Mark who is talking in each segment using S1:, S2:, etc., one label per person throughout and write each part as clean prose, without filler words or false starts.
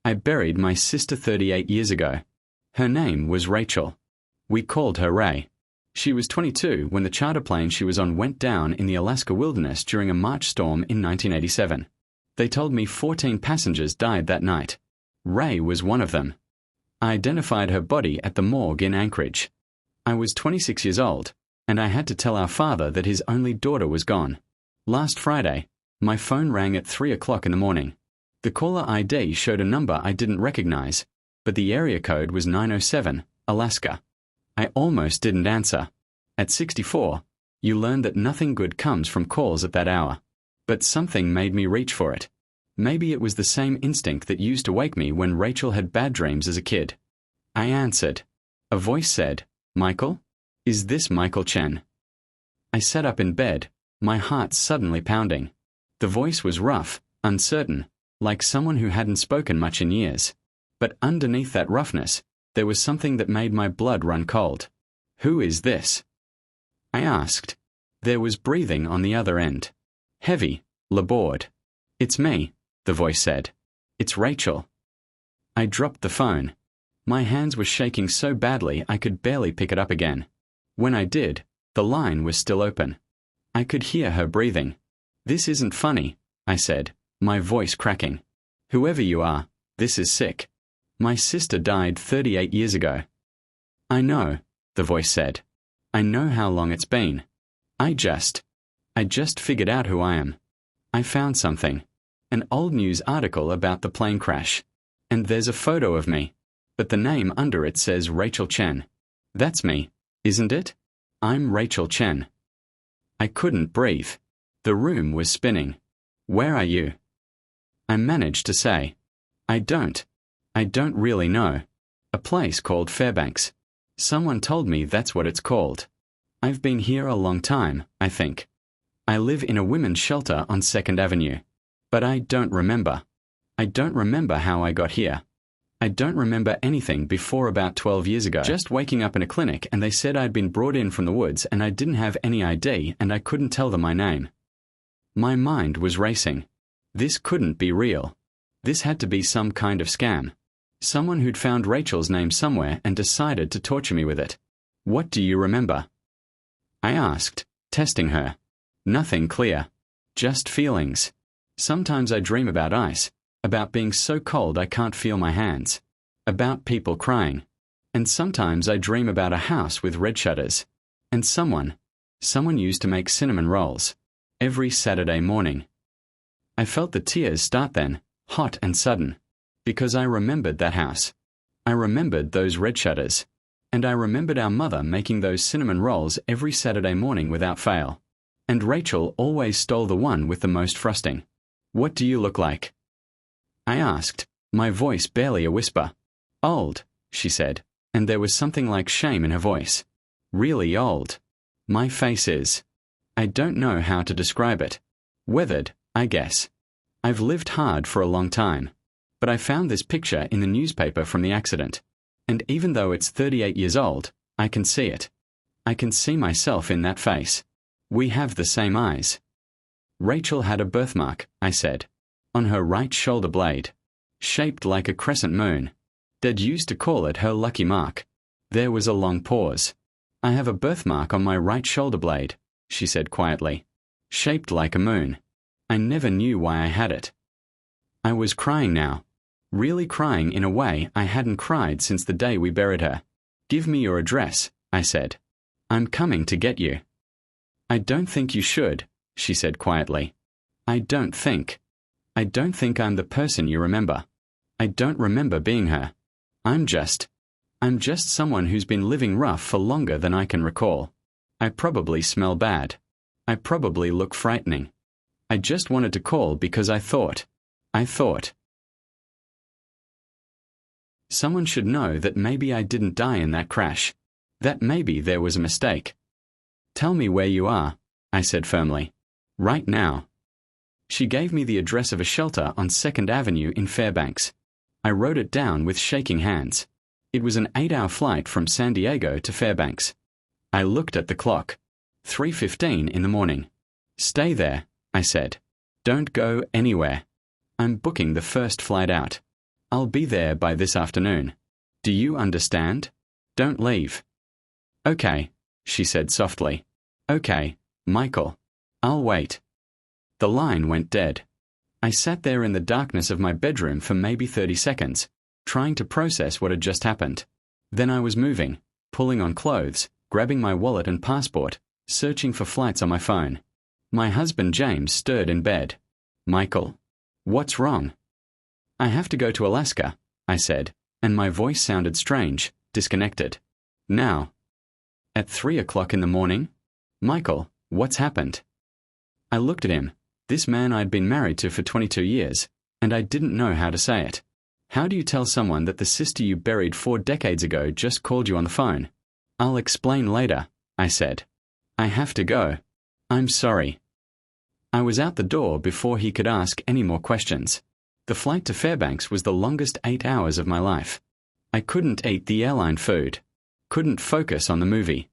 S1: I buried my sister 38 years ago. Her name was Rachel. We called her Ray. She was 22 when the charter plane she was on went down in the Alaska wilderness during a March storm in 1987. They told me 14 passengers died that night. Ray was one of them. I identified her body at the morgue in Anchorage. I was 26 years old, and I had to tell our father that his only daughter was gone. Last Friday, my phone rang at 3 o'clock in the morning. The caller ID showed a number I didn't recognize, but the area code was 907, Alaska. I almost didn't answer. At 64, you learn that nothing good comes from calls at that hour. But something made me reach for it. Maybe it was the same instinct that used to wake me when Rachel had bad dreams as a kid. I answered. A voice said, "Michael? Is this Michael Chen?" I sat up in bed, my heart suddenly pounding. The voice was rough, uncertain, like someone who hadn't spoken much in years. But underneath that roughness, there was something that made my blood run cold. "Who is this?" I asked. There was breathing on the other end. Heavy, labored. "It's me," the voice said. "It's Rachel." I dropped the phone. My hands were shaking so badly I could barely pick it up again. When I did, the line was still open. I could hear her breathing. "This isn't funny," I said, my voice cracking. "Whoever you are, this is sick. My sister died 38 years ago." "I know," the voice said. "I know how long it's been. I just figured out who I am. I found something. An old news article about the plane crash. And there's a photo of me. But the name under it says Rachel Chen. That's me, isn't it? I'm Rachel Chen." I couldn't breathe. The room was spinning. "Where are you?" I managed to say, I don't really know. A place called Fairbanks. Someone told me that's what it's called. I've been here a long time, I think. I live in a women's shelter on 2nd Avenue. But I don't remember. I don't remember how I got here. I don't remember anything before about 12 years ago. Just waking up in a clinic and they said I'd been brought in from the woods and I didn't have any ID and I couldn't tell them my name. My mind was racing. This couldn't be real. This had to be some kind of scam. Someone who'd found Rachel's name somewhere and decided to torture me with it. "What do you remember?" I asked, testing her. Nothing clear. Just feelings. Sometimes I dream about ice, about being so cold I can't feel my hands, about people crying. And sometimes I dream about a house with red shutters. And someone used to make cinnamon rolls. Every Saturday morning. I felt the tears start then, hot and sudden. Because I remembered that house. I remembered those red shutters. And I remembered our mother making those cinnamon rolls every Saturday morning without fail. And Rachel always stole the one with the most frosting. "What do you look like?" I asked, my voice barely a whisper. "Old," she said, and there was something like shame in her voice. "Really old. My face is. I don't know how to describe it. Weathered, I guess. I've lived hard for a long time. But I found this picture in the newspaper from the accident. And even though it's 38 years old, I can see it. I can see myself in that face. We have the same eyes." Rachel had a birthmark, I said, on her right shoulder blade, shaped like a crescent moon. Dad used to call it her lucky mark. There was a long pause. "I have a birthmark on my right shoulder blade," she said quietly, shaped like a moon. I never knew why I had it. I was crying now. Really crying in a way I hadn't cried since the day we buried her. "Give me your address," I said. "I'm coming to get you." "I don't think you should," she said quietly. I don't think I'm the person you remember. I don't remember being her. I'm just someone who's been living rough for longer than I can recall. I probably smell bad. I probably look frightening. I just wanted to call because I thought. Someone should know that maybe I didn't die in that crash. That maybe there was a mistake. "Tell me where you are," I said firmly. "Right now." She gave me the address of a shelter on 2nd Avenue in Fairbanks. I wrote it down with shaking hands. It was an 8-hour flight from San Diego to Fairbanks. I looked at the clock. 3:15 in the morning. "Stay there," I said. "Don't go anywhere. I'm booking the first flight out." I'll be there by this afternoon. Do you understand? Don't leave. Okay, she said softly. Okay, Michael. I'll wait. The line went dead. I sat there in the darkness of my bedroom for maybe 30 seconds, trying to process what had just happened. Then I was moving, pulling on clothes, grabbing my wallet and passport, searching for flights on my phone. My husband James stirred in bed. Michael, what's wrong? I have to go to Alaska, I said, and my voice sounded strange, disconnected. Now. At 3 o'clock in the morning? Michael, what's happened? I looked at him, this man I'd been married to for 22 years, and I didn't know how to say it. How do you tell someone that the sister you buried 4 decades ago just called you on the phone? I'll explain later, I said. I have to go. I'm sorry. I was out the door before he could ask any more questions. The flight to Fairbanks was the longest 8 hours of my life. I couldn't eat the airline food. Couldn't focus on the movie.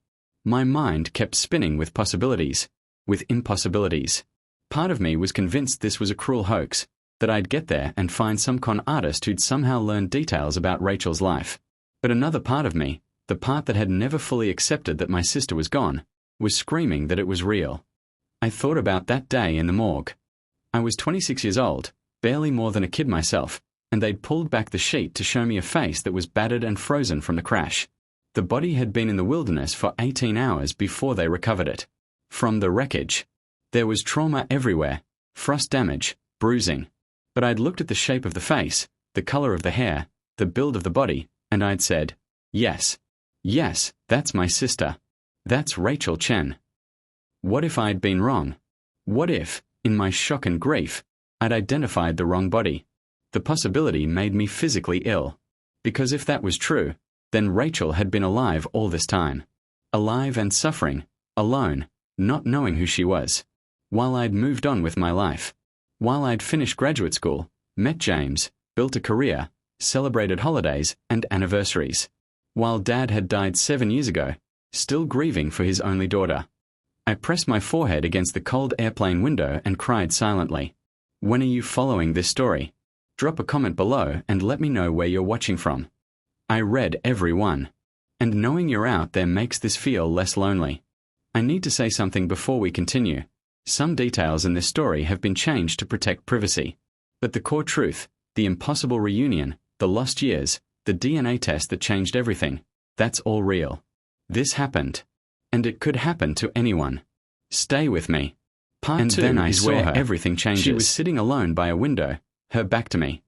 S1: My mind kept spinning with possibilities, with impossibilities. Part of me was convinced this was a cruel hoax, that I'd get there and find some con artist who'd somehow learned details about Rachel's life. But another part of me, the part that had never fully accepted that my sister was gone, was screaming that it was real. I thought about that day in the morgue. I was 26 years old, barely more than a kid myself, and they'd pulled back the sheet to show me a face that was battered and frozen from the crash. The body had been in the wilderness for 18 hours before they recovered it. From the wreckage. There was trauma everywhere, frost damage, bruising. But I'd looked at the shape of the face, the color of the hair, the build of the body, and I'd said, yes. Yes, that's my sister. That's Rachel Chen. What if I'd been wrong? What if, in my shock and grief, I'd identified the wrong body? The possibility made me physically ill. Because if that was true, then Rachel had been alive all this time. Alive and suffering, alone, not knowing who she was. While I'd moved on with my life. While I'd finished graduate school, met James, built a career, celebrated holidays and anniversaries. While Dad had died 7 years ago, still grieving for his only daughter. I pressed my forehead against the cold airplane window and cried silently. When are you following this story? Drop a comment below and let me know where you're watching from. I read every one. And knowing you're out there makes this feel less lonely. I need to say something before we continue. Some details in this story have been changed to protect privacy. But the core truth, the impossible reunion, the lost years, the DNA test that changed everything, that's all real. This happened. And it could happen to anyone. Stay with me. Part 2 then I saw where her. Everything changes. She was sitting alone by a window, her back to me.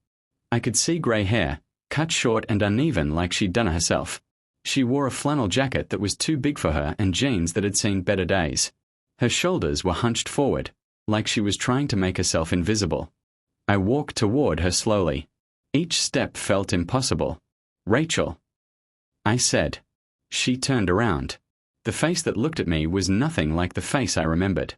S1: I could see grey hair, cut short and uneven like she'd done it herself. She wore a flannel jacket that was too big for her and jeans that had seen better days. Her shoulders were hunched forward, like she was trying to make herself invisible. I walked toward her slowly. Each step felt impossible. Rachel. I said. She turned around. The face that looked at me was nothing like the face I remembered.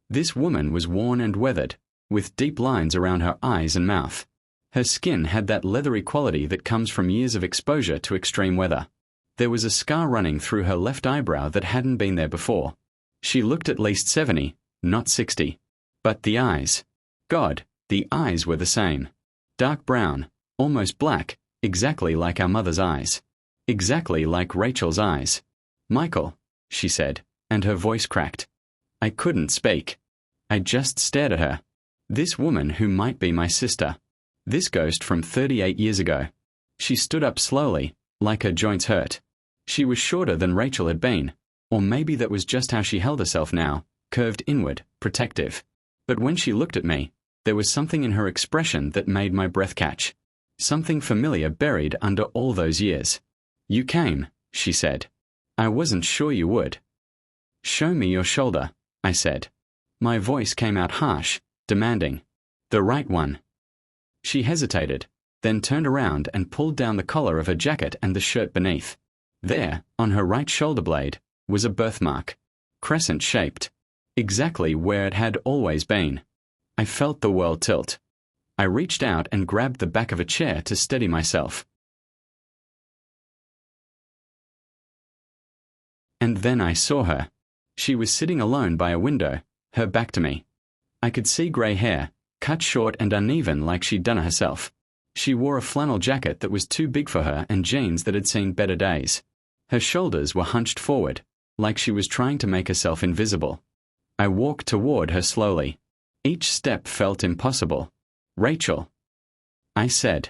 S1: This woman was worn and weathered, with deep lines around her eyes and mouth. Her skin had that leathery quality that comes from years of exposure to extreme weather. There was a scar running through her left eyebrow that hadn't been there before. She looked at least 70, not 60. But the eyes. God, the eyes were the same. Dark brown, almost black, exactly like our mother's eyes. Exactly like Rachel's eyes. Michael, she said, and her voice cracked. I couldn't speak. I just stared at her. This woman who might be my sister. This ghost from 38 years ago. She stood up slowly, like her joints hurt. She was shorter than Rachel had been, or maybe that was just how she held herself now, curved inward, protective. But when she looked at me, there was something in her expression that made my breath catch. Something familiar buried under all those years. You came, she said. I wasn't sure you would. Show me your shoulder, I said. My voice came out harsh, demanding. The right one. She hesitated, then turned around and pulled down the collar of her jacket and the shirt beneath. There, on her right shoulder blade, was a birthmark, crescent-shaped, exactly where it had always been. I felt the world tilt. I reached out and grabbed the back of a chair to steady myself. And then I saw her. She was sitting alone by a window, her back to me. I could see grey hair, cut short and uneven like she'd done it herself. She wore a flannel jacket that was too big for her and jeans that had seen better days. Her shoulders were hunched forward, like she was trying to make herself invisible. I walked toward her slowly. Each step felt impossible. "Rachel," I said.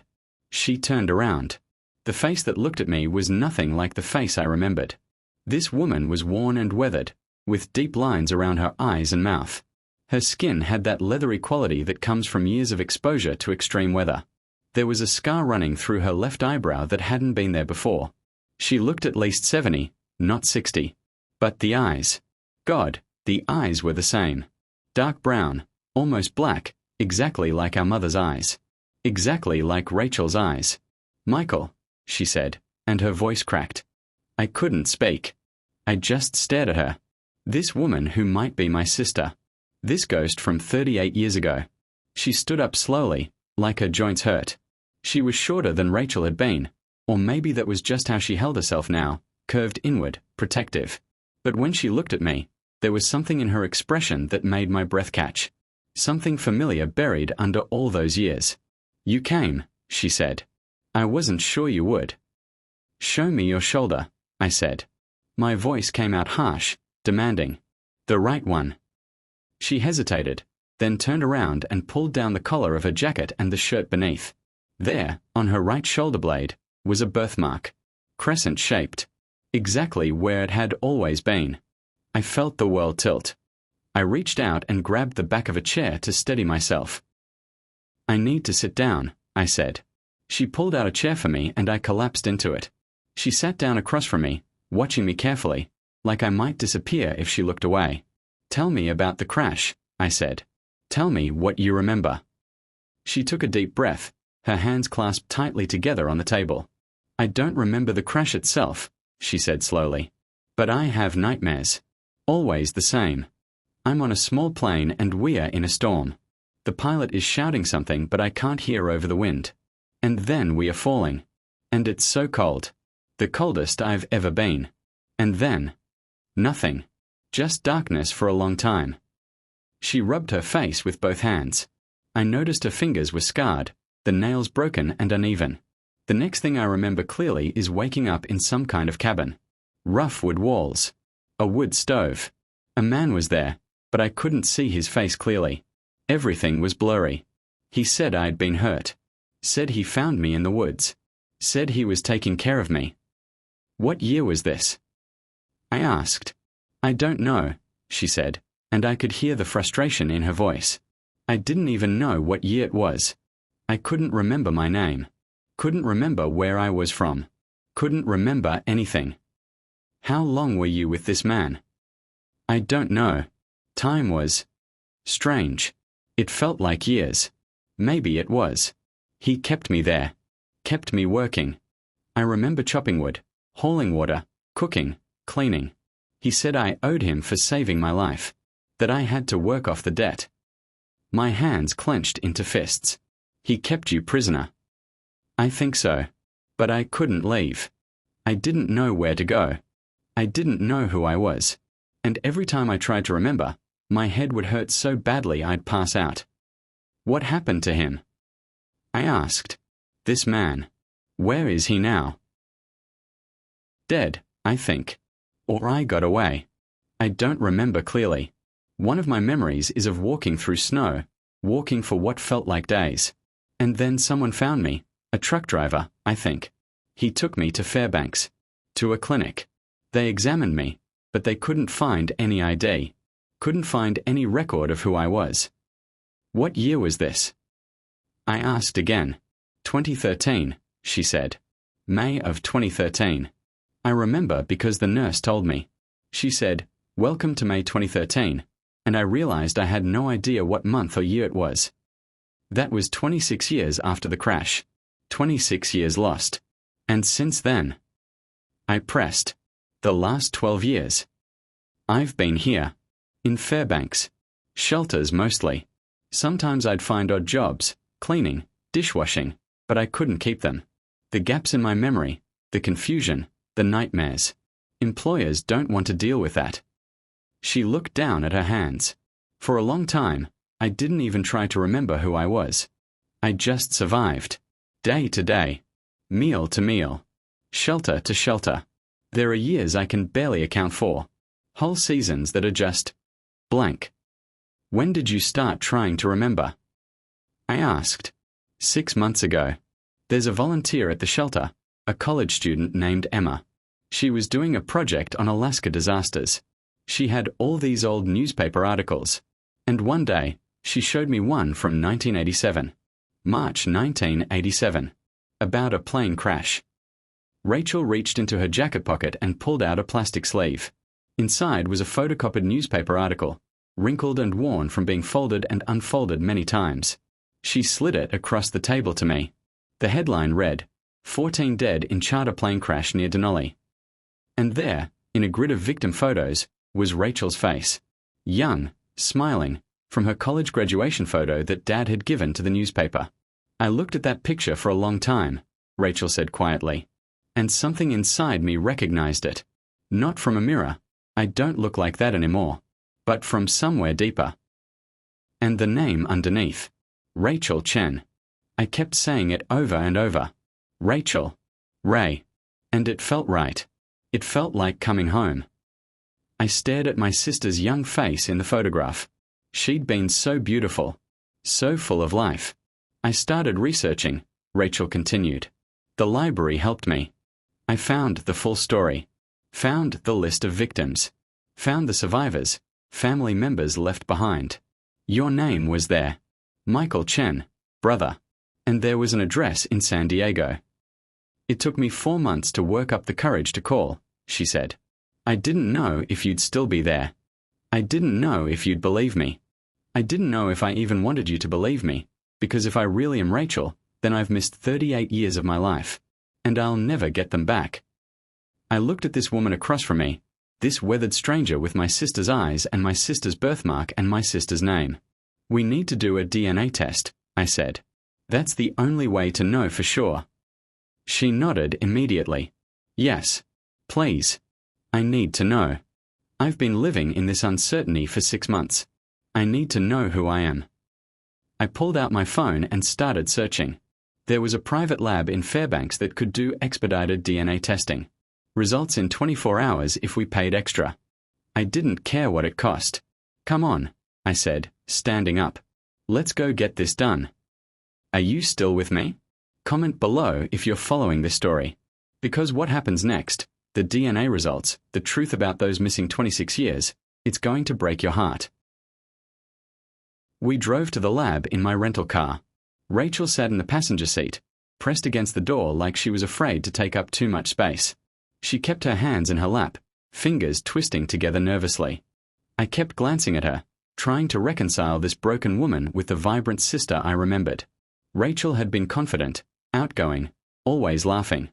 S1: She turned around. The face that looked at me was nothing like the face I remembered. This woman was worn and weathered, with deep lines around her eyes and mouth. Her skin had that leathery quality that comes from years of exposure to extreme weather. There was a scar running through her left eyebrow that hadn't been there before. She looked at least 70, not 60. But the eyes. God, the eyes were the same. Dark brown, almost black, exactly like our mother's eyes. Exactly like Rachel's eyes. "Michael," she said, and her voice cracked. I couldn't speak. I just stared at her. This woman who might be my sister. This ghost from 38 years ago. She stood up slowly, like her joints hurt. She was shorter than Rachel had been, or maybe that was just how she held herself now, curved inward, protective. But when she looked at me, there was something in her expression that made my breath catch. Something familiar buried under all those years. "You came," she said. "I wasn't sure you would." "Show me your shoulder," I said. My voice came out harsh, demanding. "The right one." She hesitated, then turned around and pulled down the collar of her jacket and the shirt beneath. There, on her right shoulder blade, was a birthmark, crescent-shaped, exactly where it had always been. I felt the world tilt. I reached out and grabbed the back of a chair to steady myself. "I need to sit down," I said. She pulled out a chair for me and I collapsed into it. She sat down across from me, watching me carefully, like I might disappear if she looked away. "Tell me about the crash," I said. "Tell me what you remember." She took a deep breath, her hands clasped tightly together on the table. "I don't remember the crash itself," she said slowly. "But I have nightmares. Always the same. I'm on a small plane and we're in a storm. The pilot is shouting something but I can't hear over the wind. And then we are falling. And it's so cold. The coldest I've ever been. And then nothing. Just darkness for a long time." She rubbed her face with both hands. I noticed her fingers were scarred, the nails broken and uneven. The next thing I remember clearly is waking up in some kind of cabin. Rough wood walls. A wood stove. A man was there, but I couldn't see his face clearly. Everything was blurry. He said I'd been hurt. Said he found me in the woods. Said he was taking care of me. "What year was this?" I asked. "I don't know," she said, and I could hear the frustration in her voice. I didn't even know what year it was. I couldn't remember my name. Couldn't remember where I was from. Couldn't remember anything. "How long were you with this man?" "I don't know. Time was strange. It felt like years. Maybe it was. He kept me there. Kept me working. I remember chopping wood, hauling water, cooking, cleaning. He said I owed him for saving my life. That I had to work off the debt." My hands clenched into fists. "He kept you prisoner." "I think so. But I couldn't leave. I didn't know where to go. I didn't know who I was. And every time I tried to remember, my head would hurt so badly I'd pass out." "What happened to him?" I asked. "This man. Where is he now?" "Dead, I think. Or I got away. I don't remember clearly. One of my memories is of walking through snow, walking for what felt like days. And then someone found me, a truck driver, I think. He took me to Fairbanks, to a clinic. They examined me, but they couldn't find any ID. Couldn't find any record of who I was." "What year was this?" I asked again. 2013, she said. May of 2013. I remember because the nurse told me. She said, "Welcome to May 2013, and I realized I had no idea what month or year it was. That was 26 years after the crash. 26 years lost. And since then." I pressed. "The last 12 years. I've been here. In Fairbanks. Shelters mostly. Sometimes I'd find odd jobs, cleaning, dishwashing, but I couldn't keep them. The gaps in my memory, the confusion, the nightmares. Employers don't want to deal with that." She looked down at her hands. For a long time, I didn't even try to remember who I was. I just survived. Day to day. Meal to meal. Shelter to shelter. There are years I can barely account for. Whole seasons that are just blank. When did you start trying to remember? I asked. 6 months ago. There's a volunteer at the shelter, a college student named Emma. She was doing a project on Alaska disasters. She had all these old newspaper articles. And one day, she showed me one from 1987. March 1987. About a plane crash. Rachel reached into her jacket pocket and pulled out a plastic sleeve. Inside was a photocopied newspaper article, wrinkled and worn from being folded and unfolded many times. She slid it across the table to me. The headline read, 14 dead in charter plane crash near Denali. And there, in a grid of victim photos, was Rachel's face. Young, smiling, from her college graduation photo that Dad had given to the newspaper. I looked at that picture for a long time, Rachel said quietly. And something inside me recognized it. Not from a mirror. I don't look like that anymore. But from somewhere deeper. And the name underneath. Rachel Chen. I kept saying it over and over. Rachel. Ray. And it felt right. It felt like coming home. I stared at my sister's young face in the photograph. She'd been so beautiful. So full of life. I started researching, Rachel continued. The library helped me. I found the full story. Found the list of victims. Found the survivors, family members left behind. Your name was there. Michael Chen, brother. And there was an address in San Diego. It took me 4 months to work up the courage to call, she said. I didn't know if you'd still be there. I didn't know if you'd believe me. I didn't know if I even wanted you to believe me, because if I really am Rachel, then I've missed 38 years of my life. And I'll never get them back. I looked at this woman across from me, this weathered stranger with my sister's eyes and my sister's birthmark and my sister's name. We need to do a DNA test, I said. That's the only way to know for sure. She nodded immediately. Yes, please. I need to know. I've been living in this uncertainty for 6 months. I need to know who I am. I pulled out my phone and started searching. There was a private lab in Fairbanks that could do expedited DNA testing. Results in 24 hours if we paid extra. I didn't care what it cost. Come on, I said, standing up. Let's go get this done. Are you still with me? Comment below if you're following this story. Because what happens next, the DNA results, the truth about those missing 26 years, it's going to break your heart. We drove to the lab in my rental car. Rachel sat in the passenger seat, pressed against the door like she was afraid to take up too much space. She kept her hands in her lap, fingers twisting together nervously. I kept glancing at her, trying to reconcile this broken woman with the vibrant sister I remembered. Rachel had been confident, outgoing, always laughing.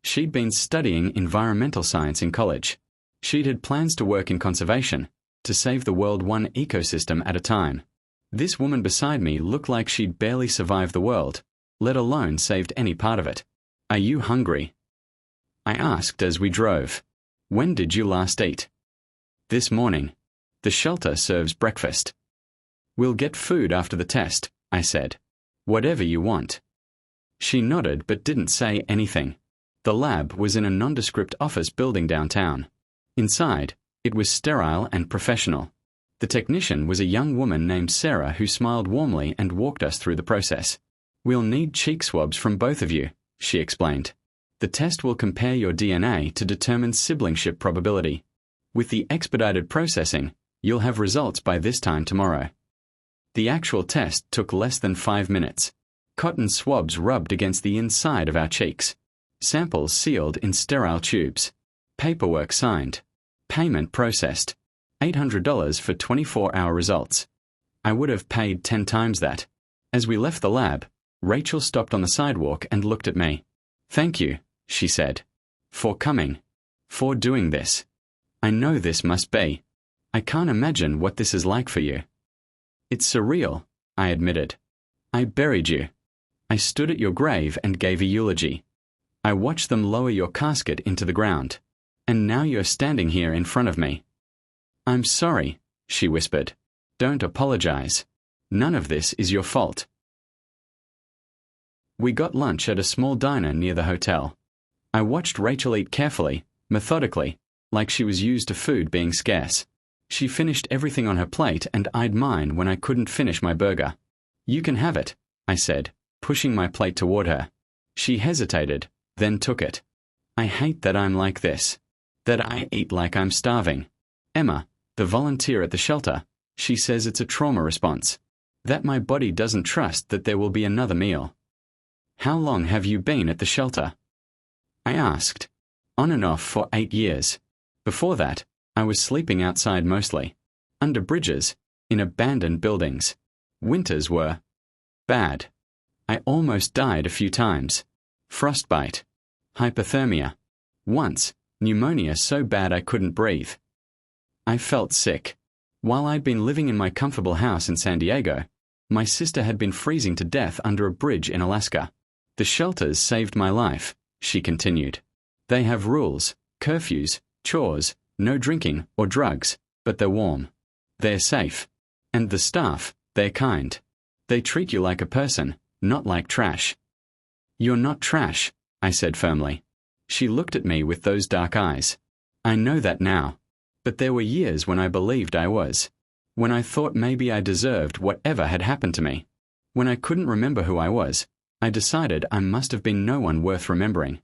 S1: She'd been studying environmental science in college. She'd had plans to work in conservation, to save the world one ecosystem at a time. This woman beside me looked like she'd barely survived the world, let alone saved any part of it. Are you hungry? I asked as we drove. When did you last eat? This morning. The shelter serves breakfast. We'll get food after the test, I said. Whatever you want. She nodded but didn't say anything. The lab was in a nondescript office building downtown. Inside, it was sterile and professional. The technician was a young woman named Sarah who smiled warmly and walked us through the process. We'll need cheek swabs from both of you, she explained. The test will compare your DNA to determine siblingship probability. With the expedited processing, you'll have results by this time tomorrow. The actual test took less than 5 minutes. Cotton swabs rubbed against the inside of our cheeks. Samples sealed in sterile tubes. Paperwork signed. Payment processed. $800 for 24-hour results. I would have paid 10 times that. As we left the lab, Rachel stopped on the sidewalk and looked at me. Thank you, she said. For coming. For doing this. I know this must be. I can't imagine what this is like for you. It's surreal, I admitted. I buried you. I stood at your grave and gave a eulogy. I watched them lower your casket into the ground. And now you're standing here in front of me. I'm sorry, she whispered. Don't apologize. None of this is your fault. We got lunch at a small diner near the hotel. I watched Rachel eat carefully, methodically, like she was used to food being scarce. She finished everything on her plate and eyed mine when I couldn't finish my burger. "You can have it," I said, pushing my plate toward her. She hesitated, then took it. I hate that I'm like this. That I eat like I'm starving. Emma, the volunteer at the shelter, she says it's a trauma response. That my body doesn't trust that there will be another meal. "How long have you been at the shelter?" I asked. "On and off for 8 years. Before that, I was sleeping outside mostly. Under bridges, in abandoned buildings. Winters were bad. I almost died a few times. Frostbite. Hypothermia. Once, pneumonia so bad I couldn't breathe. I felt sick. While I'd been living in my comfortable house in San Diego, my sister had been freezing to death under a bridge in Alaska. The shelters saved my life," she continued. "They have rules, curfews, chores, no drinking or drugs, but they're warm. They're safe. And the staff, they're kind. They treat you like a person, not like trash." "You're not trash," I said firmly. She looked at me with those dark eyes. "I know that now. But there were years when I believed I was. When I thought maybe I deserved whatever had happened to me. When I couldn't remember who I was, I decided I must have been no one worth remembering."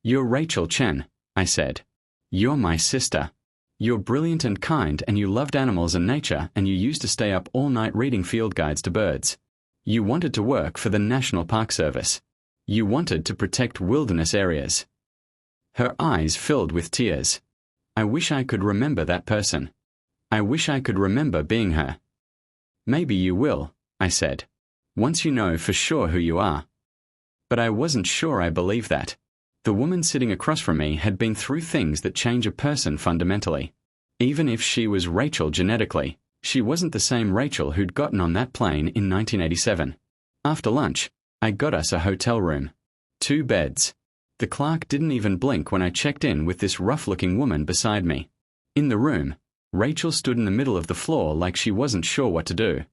S1: "You're Rachel Chen," I said. "You're my sister. You're brilliant and kind, and you loved animals and nature, and you used to stay up all night reading field guides to birds. You wanted to work for the National Park Service. You wanted to protect wilderness areas." Her eyes filled with tears. "I wish I could remember that person. I wish I could remember being her." "Maybe you will," I said, "once you know for sure who you are." But I wasn't sure I believed that. The woman sitting across from me had been through things that change a person fundamentally. Even if she was Rachel genetically, she wasn't the same Rachel who'd gotten on that plane in 1987. After lunch, I got us a hotel room. 2 beds. The clerk didn't even blink when I checked in with this rough-looking woman beside me. In the room, Rachel stood in the middle of the floor like she wasn't sure what to do.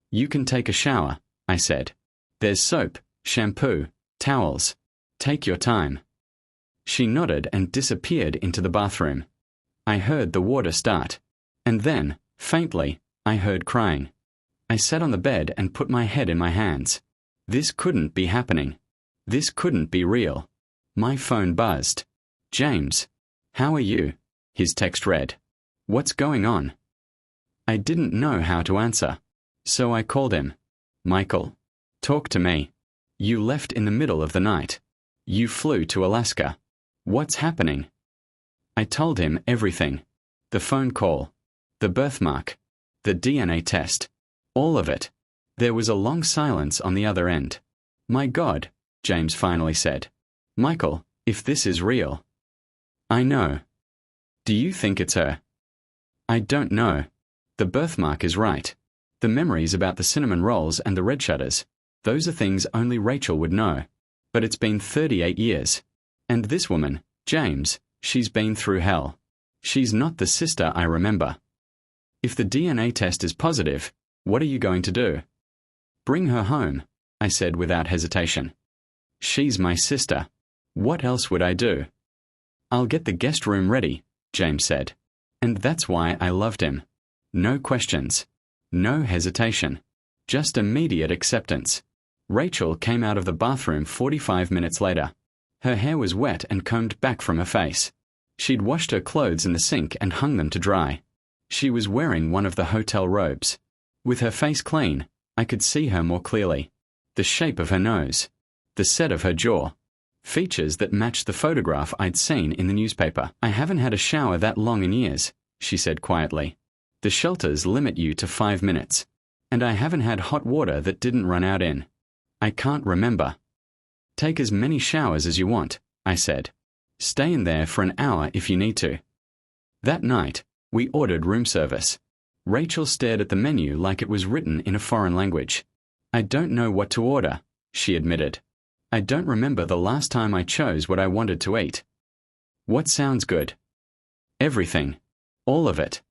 S1: "You can take a shower," I said. "There's soap, shampoo, towels. Take your time." She nodded and disappeared into the bathroom. I heard the water start. And then, faintly, I heard crying. I sat on the bed and put my head in my hands. This couldn't be happening. This couldn't be real. My phone buzzed. "James, how are you?" his text read. "What's going on?" I didn't know how to answer. So I called him. "Michael, talk to me. You left in the middle of the night. You flew to Alaska. What's happening?" I told him everything. The phone call. The birthmark. The DNA test. All of it. There was a long silence on the other end. "My God," James finally said. "Michael, if this is real." "I know." "Do you think it's her?" "I don't know. The birthmark is right. The memories about the cinnamon rolls and the red shutters, those are things only Rachel would know. But it's been 38 years. And this woman, James, she's been through hell. She's not the sister I remember. If the DNA test is positive, what are you going to do?" "Bring her home," I said without hesitation. "She's my sister. What else would I do?" "I'll get the guest room ready," James said. And that's why I loved him. No questions. No hesitation. Just immediate acceptance. Rachel came out of the bathroom 45 minutes later. Her hair was wet and combed back from her face. She'd washed her clothes in the sink and hung them to dry. She was wearing one of the hotel robes. With her face clean, I could see her more clearly. The shape of her nose. The set of her jaw. Features that matched the photograph I'd seen in the newspaper. "I haven't had a shower that long in years," she said quietly. "The shelters limit you to 5 minutes. And I haven't had hot water that didn't run out in. I can't remember." "Take as many showers as you want," I said. "Stay in there for an hour if you need to." That night, we ordered room service. Rachel stared at the menu like it was written in a foreign language. "I don't know what to order," she admitted. "I don't remember the last time I chose what I wanted to eat." "What sounds good?" "Everything. All of it."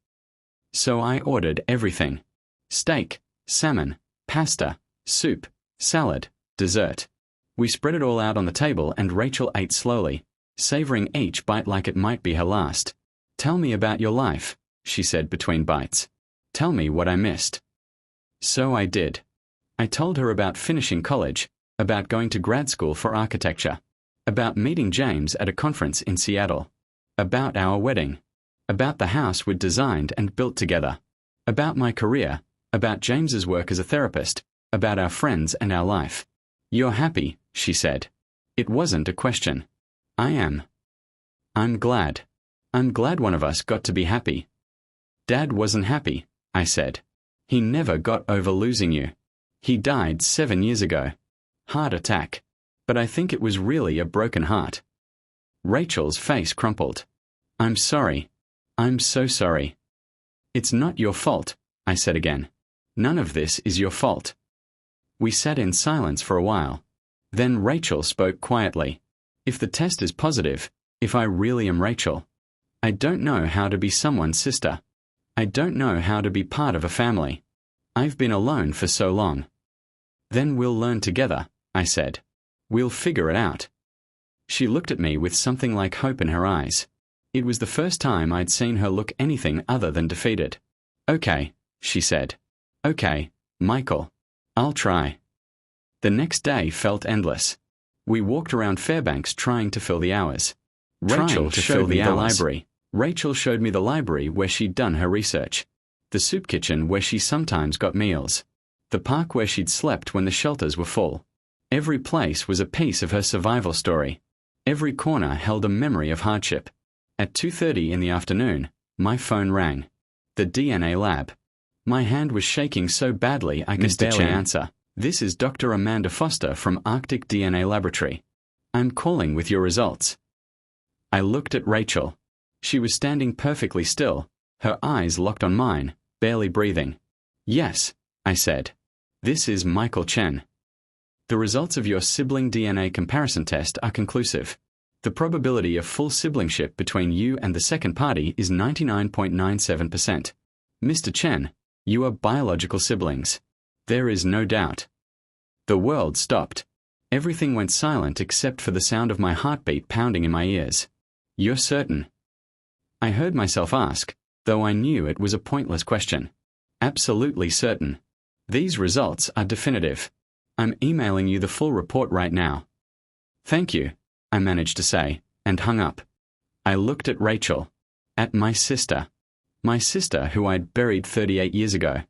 S1: So I ordered everything. Steak, salmon, pasta, soup, salad, dessert. We spread it all out on the table and Rachel ate slowly, savoring each bite like it might be her last. "Tell me about your life," she said between bites. "Tell me what I missed." So I did. I told her about finishing college, about going to grad school for architecture, about meeting James at a conference in Seattle, about our wedding, about the house we'd designed and built together, about my career, about James's work as a therapist, about our friends and our life. "You're happy," she said. It wasn't a question. I am. I'm glad. I'm glad one of us got to be happy. "Dad wasn't happy," I said. "He never got over losing you. He died 7 years ago. Heart attack. But I think it was really a broken heart." Rachel's face crumpled. "I'm sorry. I'm so sorry." "It's not your fault," I said again. "None of this is your fault." We sat in silence for a while. Then Rachel spoke quietly. "If the test is positive, if I really am Rachel, I don't know how to be someone's sister. I don't know how to be part of a family. I've been alone for so long." "Then we'll learn together," I said. "We'll figure it out." She looked at me with something like hope in her eyes. It was the first time I'd seen her look anything other than defeated. "Okay," she said. "Okay, Michael. I'll try." The next day felt endless. We walked around Fairbanks trying to fill the hours. Rachel showed me the library. Rachel showed me the library where she'd done her research, the soup kitchen where she sometimes got meals, the park where she'd slept when the shelters were full. Every place was a piece of her survival story. Every corner held a memory of hardship. At 2:30 in the afternoon, my phone rang. The DNA lab. My hand was shaking so badly I could barely answer. "This is Dr. Amanda Foster from Arctic DNA Laboratory. I'm calling with your results." I looked at Rachel. She was standing perfectly still, her eyes locked on mine, barely breathing. "Yes," I said. "This is Michael Chen. The results of your sibling DNA comparison test are conclusive. The probability of full siblingship between you and the second party is 99.97%. Mr. Chen, you are biological siblings. There is no doubt." The world stopped. Everything went silent except for the sound of my heartbeat pounding in my ears. "You're certain?" I heard myself ask, though I knew it was a pointless question. "Absolutely certain. These results are definitive. I'm emailing you the full report right now." "Thank you," I managed to say, and hung up. I looked at Rachel. At my sister. My sister who I'd buried 38 years ago.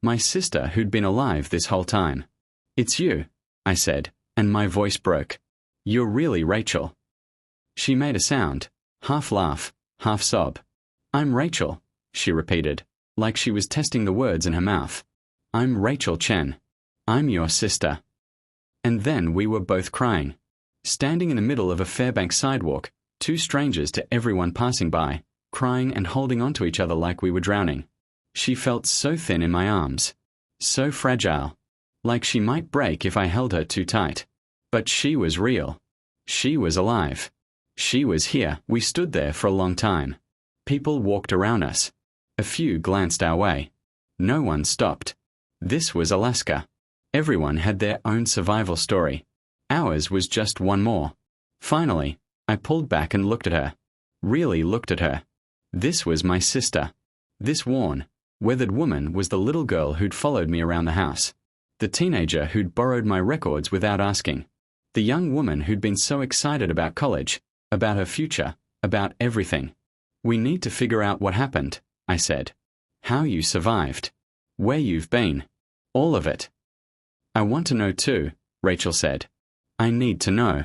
S1: My sister who'd been alive this whole time. "It's you," I said, and my voice broke. "You're really Rachel." She made a sound, half laugh, half sob. "I'm Rachel," she repeated, like she was testing the words in her mouth. "I'm Rachel Chen. I'm your sister." And then we were both crying. Standing in the middle of a Fairbanks sidewalk, two strangers to everyone passing by, crying and holding onto each other like we were drowning. She felt so thin in my arms, so fragile, like she might break if I held her too tight. But she was real. She was alive. She was here. We stood there for a long time. People walked around us. A few glanced our way. No one stopped. This was Alaska. Everyone had their own survival story. Ours was just one more. Finally, I pulled back and looked at her. Really looked at her. This was my sister. This worn, weathered woman was the little girl who'd followed me around the house. The teenager who'd borrowed my records without asking. The young woman who'd been so excited about college, about her future, about everything. "We need to figure out what happened," I said. "How you survived. Where you've been. All of it." "I want to know too," Rachel said. "I need to know.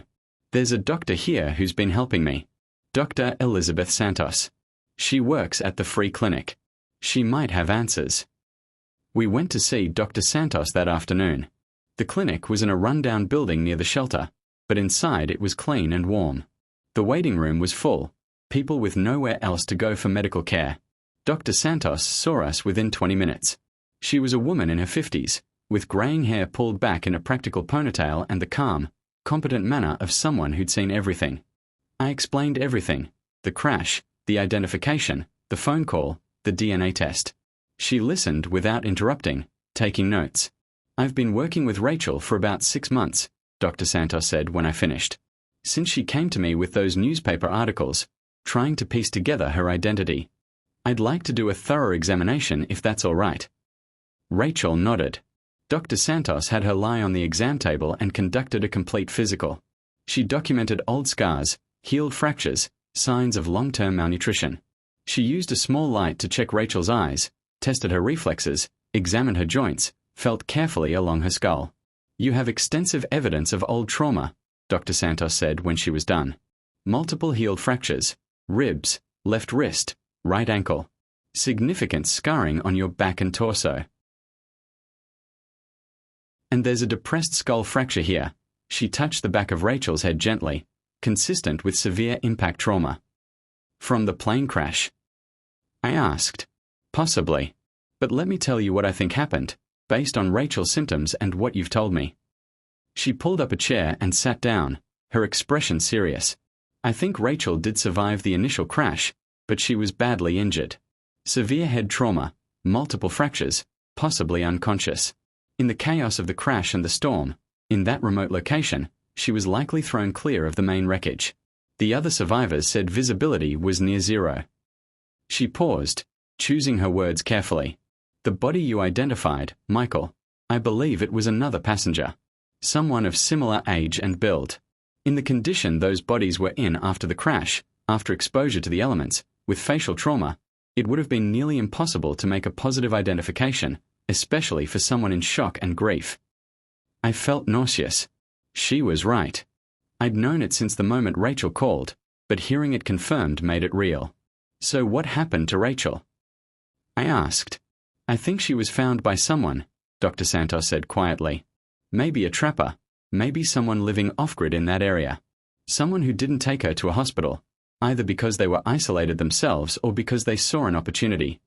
S1: There's a doctor here who's been helping me. Dr. Elizabeth Santos. She works at the free clinic. She might have answers." We went to see Dr. Santos that afternoon. The clinic was in a rundown building near the shelter, but inside it was clean and warm. The waiting room was full, people with nowhere else to go for medical care. Dr. Santos saw us within 20 minutes. She was a woman in her 50s, with graying hair pulled back in a practical ponytail and the calm, competent manner of someone who'd seen everything. I explained everything: the crash, the identification, the phone call, the DNA test. She listened without interrupting, taking notes. "I've been working with Rachel for about 6 months," Dr. Santos said when I finished. Since she came to me with those newspaper articles, trying to piece together her identity. I'd like to do a thorough examination if that's all right. Rachel nodded. Dr. Santos had her lie on the exam table and conducted a complete physical. She documented old scars, healed fractures, signs of long-term malnutrition. She used a small light to check Rachel's eyes, tested her reflexes, examined her joints, felt carefully along her skull. You have extensive evidence of old trauma, Dr. Santos said when she was done. Multiple healed fractures, ribs, left wrist, right ankle. Significant scarring on your back and torso. And there's a depressed skull fracture here. She touched the back of Rachel's head gently, consistent with severe impact trauma. From the plane crash? I asked. Possibly. But let me tell you what I think happened, based on Rachel's symptoms and what you've told me. She pulled up a chair and sat down, her expression serious. I think Rachel did survive the initial crash, but she was badly injured. Severe head trauma, multiple fractures, possibly unconscious. In the chaos of the crash and the storm, in that remote location, she was likely thrown clear of the main wreckage. The other survivors said visibility was near zero. She paused, choosing her words carefully. The body you identified, Michael, I believe it was another passenger. Someone of similar age and build. In the condition those bodies were in after the crash, after exposure to the elements, with facial trauma, it would have been nearly impossible to make a positive identification, especially for someone in shock and grief. I felt nauseous. She was right. I'd known it since the moment Rachel called, but hearing it confirmed made it real. So what happened to Rachel? I asked. I think she was found by someone, Dr. Santos said quietly. Maybe a trapper, maybe someone living off-grid in that area. Someone who didn't take her to a hospital, either because they were isolated themselves or because they saw an opportunity.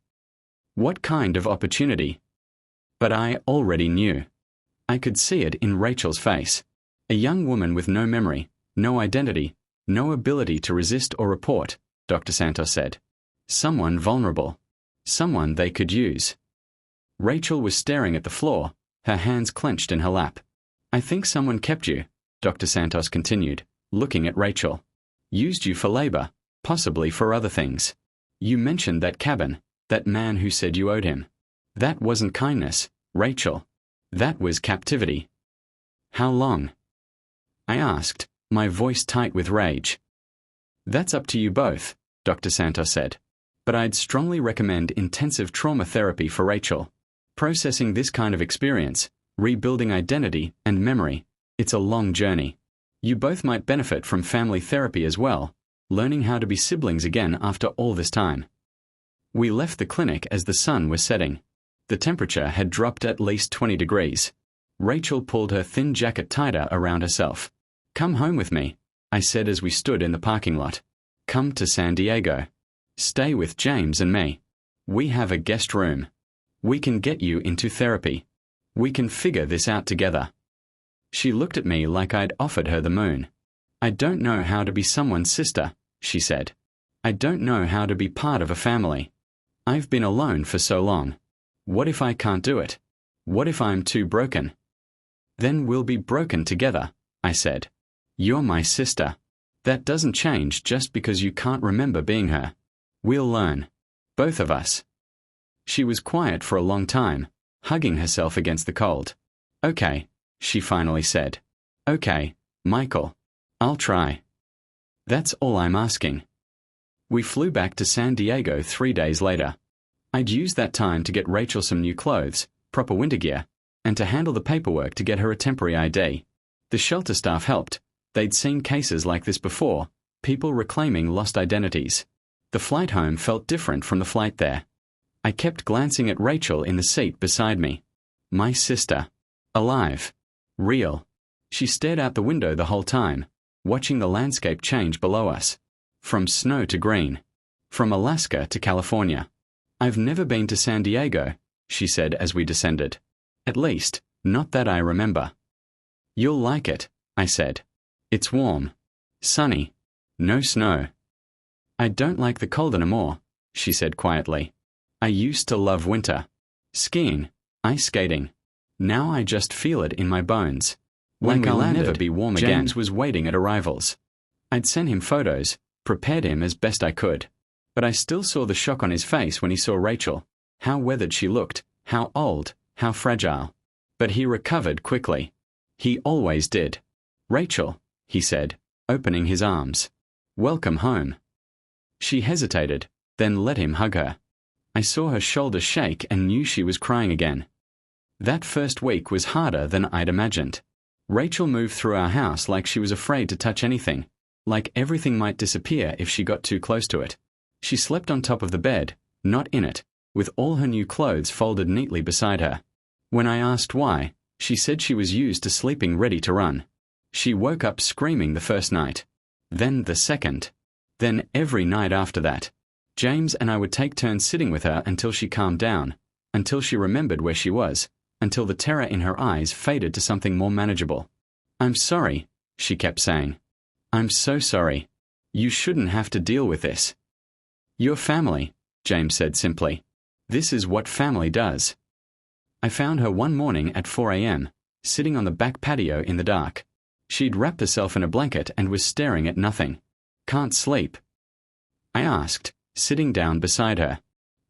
S1: What kind of opportunity? But I already knew. I could see it in Rachel's face. A young woman with no memory, no identity, no ability to resist or report, Dr. Santos said. Someone vulnerable. Someone they could use. Rachel was staring at the floor, her hands clenched in her lap. I think someone kept you, Dr. Santos continued, looking at Rachel. Used you for labor, possibly for other things. You mentioned that cabin, that man who said you owed him. That wasn't kindness, Rachel. That was captivity. How long? I asked, my voice tight with rage. That's up to you both, Dr. Santos said. But I'd strongly recommend intensive trauma therapy for Rachel. Processing this kind of experience, rebuilding identity and memory, it's a long journey. You both might benefit from family therapy as well, learning how to be siblings again after all this time. We left the clinic as the sun was setting. The temperature had dropped at least 20 degrees. Rachel pulled her thin jacket tighter around herself. Come home with me, I said as we stood in the parking lot. Come to San Diego. Stay with James and me. We have a guest room. We can get you into therapy. We can figure this out together. She looked at me like I'd offered her the moon. I don't know how to be someone's sister, she said. I don't know how to be part of a family. I've been alone for so long. What if I can't do it? What if I'm too broken? Then we'll be broken together, I said. You're my sister. That doesn't change just because you can't remember being her. We'll learn. Both of us. She was quiet for a long time, hugging herself against the cold. Okay, she finally said. Okay, Michael. I'll try. That's all I'm asking. We flew back to San Diego 3 days later. I'd used that time to get Rachel some new clothes, proper winter gear, and to handle the paperwork to get her a temporary ID. The shelter staff helped. They'd seen cases like this before, people reclaiming lost identities. The flight home felt different from the flight there. I kept glancing at Rachel in the seat beside me. My sister. Alive. Real. She stared out the window the whole time, watching the landscape change below us. From snow to green. From Alaska to California. I've never been to San Diego, she said as we descended. At least, not that I remember. You'll like it, I said. It's warm. Sunny. No snow. I don't like the cold anymore, she said quietly. I used to love winter. Skiing, ice skating. Now I just feel it in my bones. When
S2: like
S1: we
S2: I'll
S1: landed,
S2: never be warm again.
S1: James was waiting at arrivals. I'd sent him photos, prepared him as best I could. But I still saw the shock on his face when he saw Rachel, how weathered she looked, how old, how fragile. But he recovered quickly. He always did. "Rachel," he said, opening his arms. "Welcome home." She hesitated, then let him hug her. I saw her shoulders shake and knew she was crying again. That first week was harder than I'd imagined. Rachel moved through our house like she was afraid to touch anything, like everything might disappear if she got too close to it. She slept on top of the bed, not in it, with all her new clothes folded neatly beside her. When I asked why, she said she was used to sleeping ready to run. She woke up screaming the first night. Then the second. Then every night after that. James and I would take turns sitting with her until she calmed down, until she remembered where she was, until the terror in her eyes faded to something more manageable. "I'm sorry," she kept saying. "I'm so sorry. You shouldn't have to deal with this." "You're family," James said simply. "This is what family does." I found her one morning at 4 a.m., sitting on the back patio in the dark. She'd wrapped herself in a blanket and was staring at nothing. "Can't sleep?" I asked, sitting down beside her.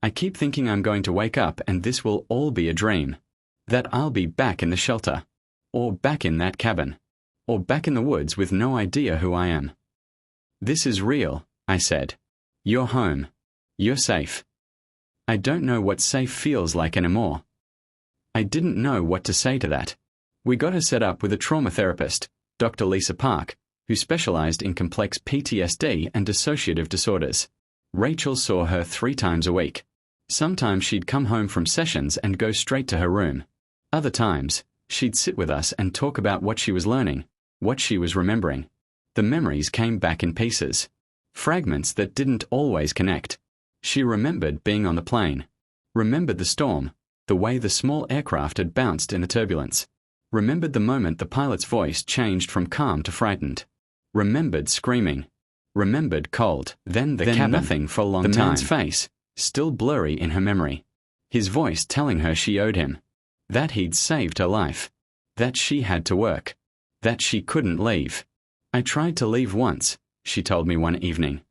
S1: "I keep thinking I'm going to wake up and this will all be a dream. That I'll be back in the shelter. Or back in that cabin. Or back in the woods with no idea who I am." "This is real," I said. "You're home. You're safe." I don't know what safe feels like anymore. I didn't know what to say to that. We got her set up with a trauma therapist, Dr. Lisa Park, who specialized in complex PTSD and dissociative disorders. Rachel saw her 3 times a week. Sometimes she'd come home from sessions and go straight to her room. Other times, she'd sit with us and talk about what she was learning, what she was remembering. The memories came back in pieces. Fragments that didn't always connect. She remembered being on the plane. Remembered the storm, the way the small aircraft had bounced in the turbulence. Remembered the moment the pilot's voice changed from calm to frightened. Remembered screaming. Remembered cold. Then cabin. Nothing for a long time. The man's face, still blurry in her memory. His voice telling her she owed him. That he'd saved her life. That she had to work. That she couldn't leave. "I tried to leave once," she told me one evening.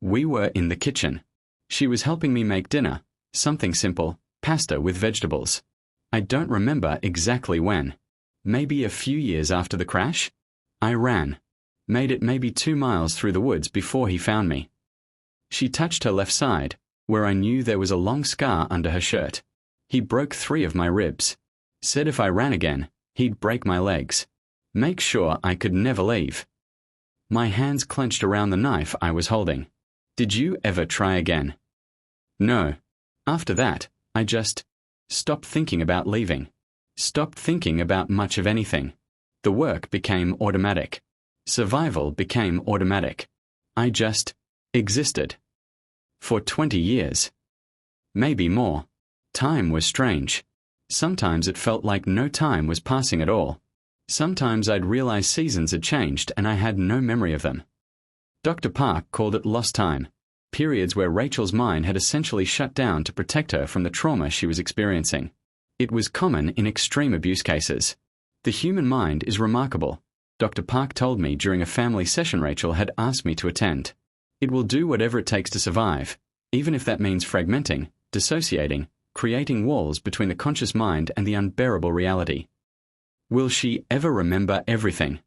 S1: We were in the kitchen. She was helping me make dinner, something simple, pasta with vegetables. I don't remember exactly when. Maybe a few years after the crash? I ran. Made it maybe 2 miles through the woods before he found me. She touched her left side, where I knew there was a long scar under her shirt. He broke 3 of my ribs. Said if I ran again, he'd break my legs. Make sure I could never leave. My hands clenched around the knife I was holding. "Did you ever try again?" "No." After that, I just stopped thinking about leaving. Stopped thinking about much of anything. The work became automatic. Survival became automatic. I just existed. For 20 years. Maybe more. Time was strange. Sometimes it felt like no time was passing at all. Sometimes I'd realize seasons had changed and I had no memory of them. Dr. Park called it lost time, periods where Rachel's mind had essentially shut down to protect her from the trauma she was experiencing. It was common in extreme abuse cases. The human mind is remarkable, Dr. Park told me during a family session Rachel had asked me to attend. It will do whatever it takes to survive, even if that means fragmenting, dissociating, creating walls between the conscious mind and the unbearable reality. Will she ever remember everything?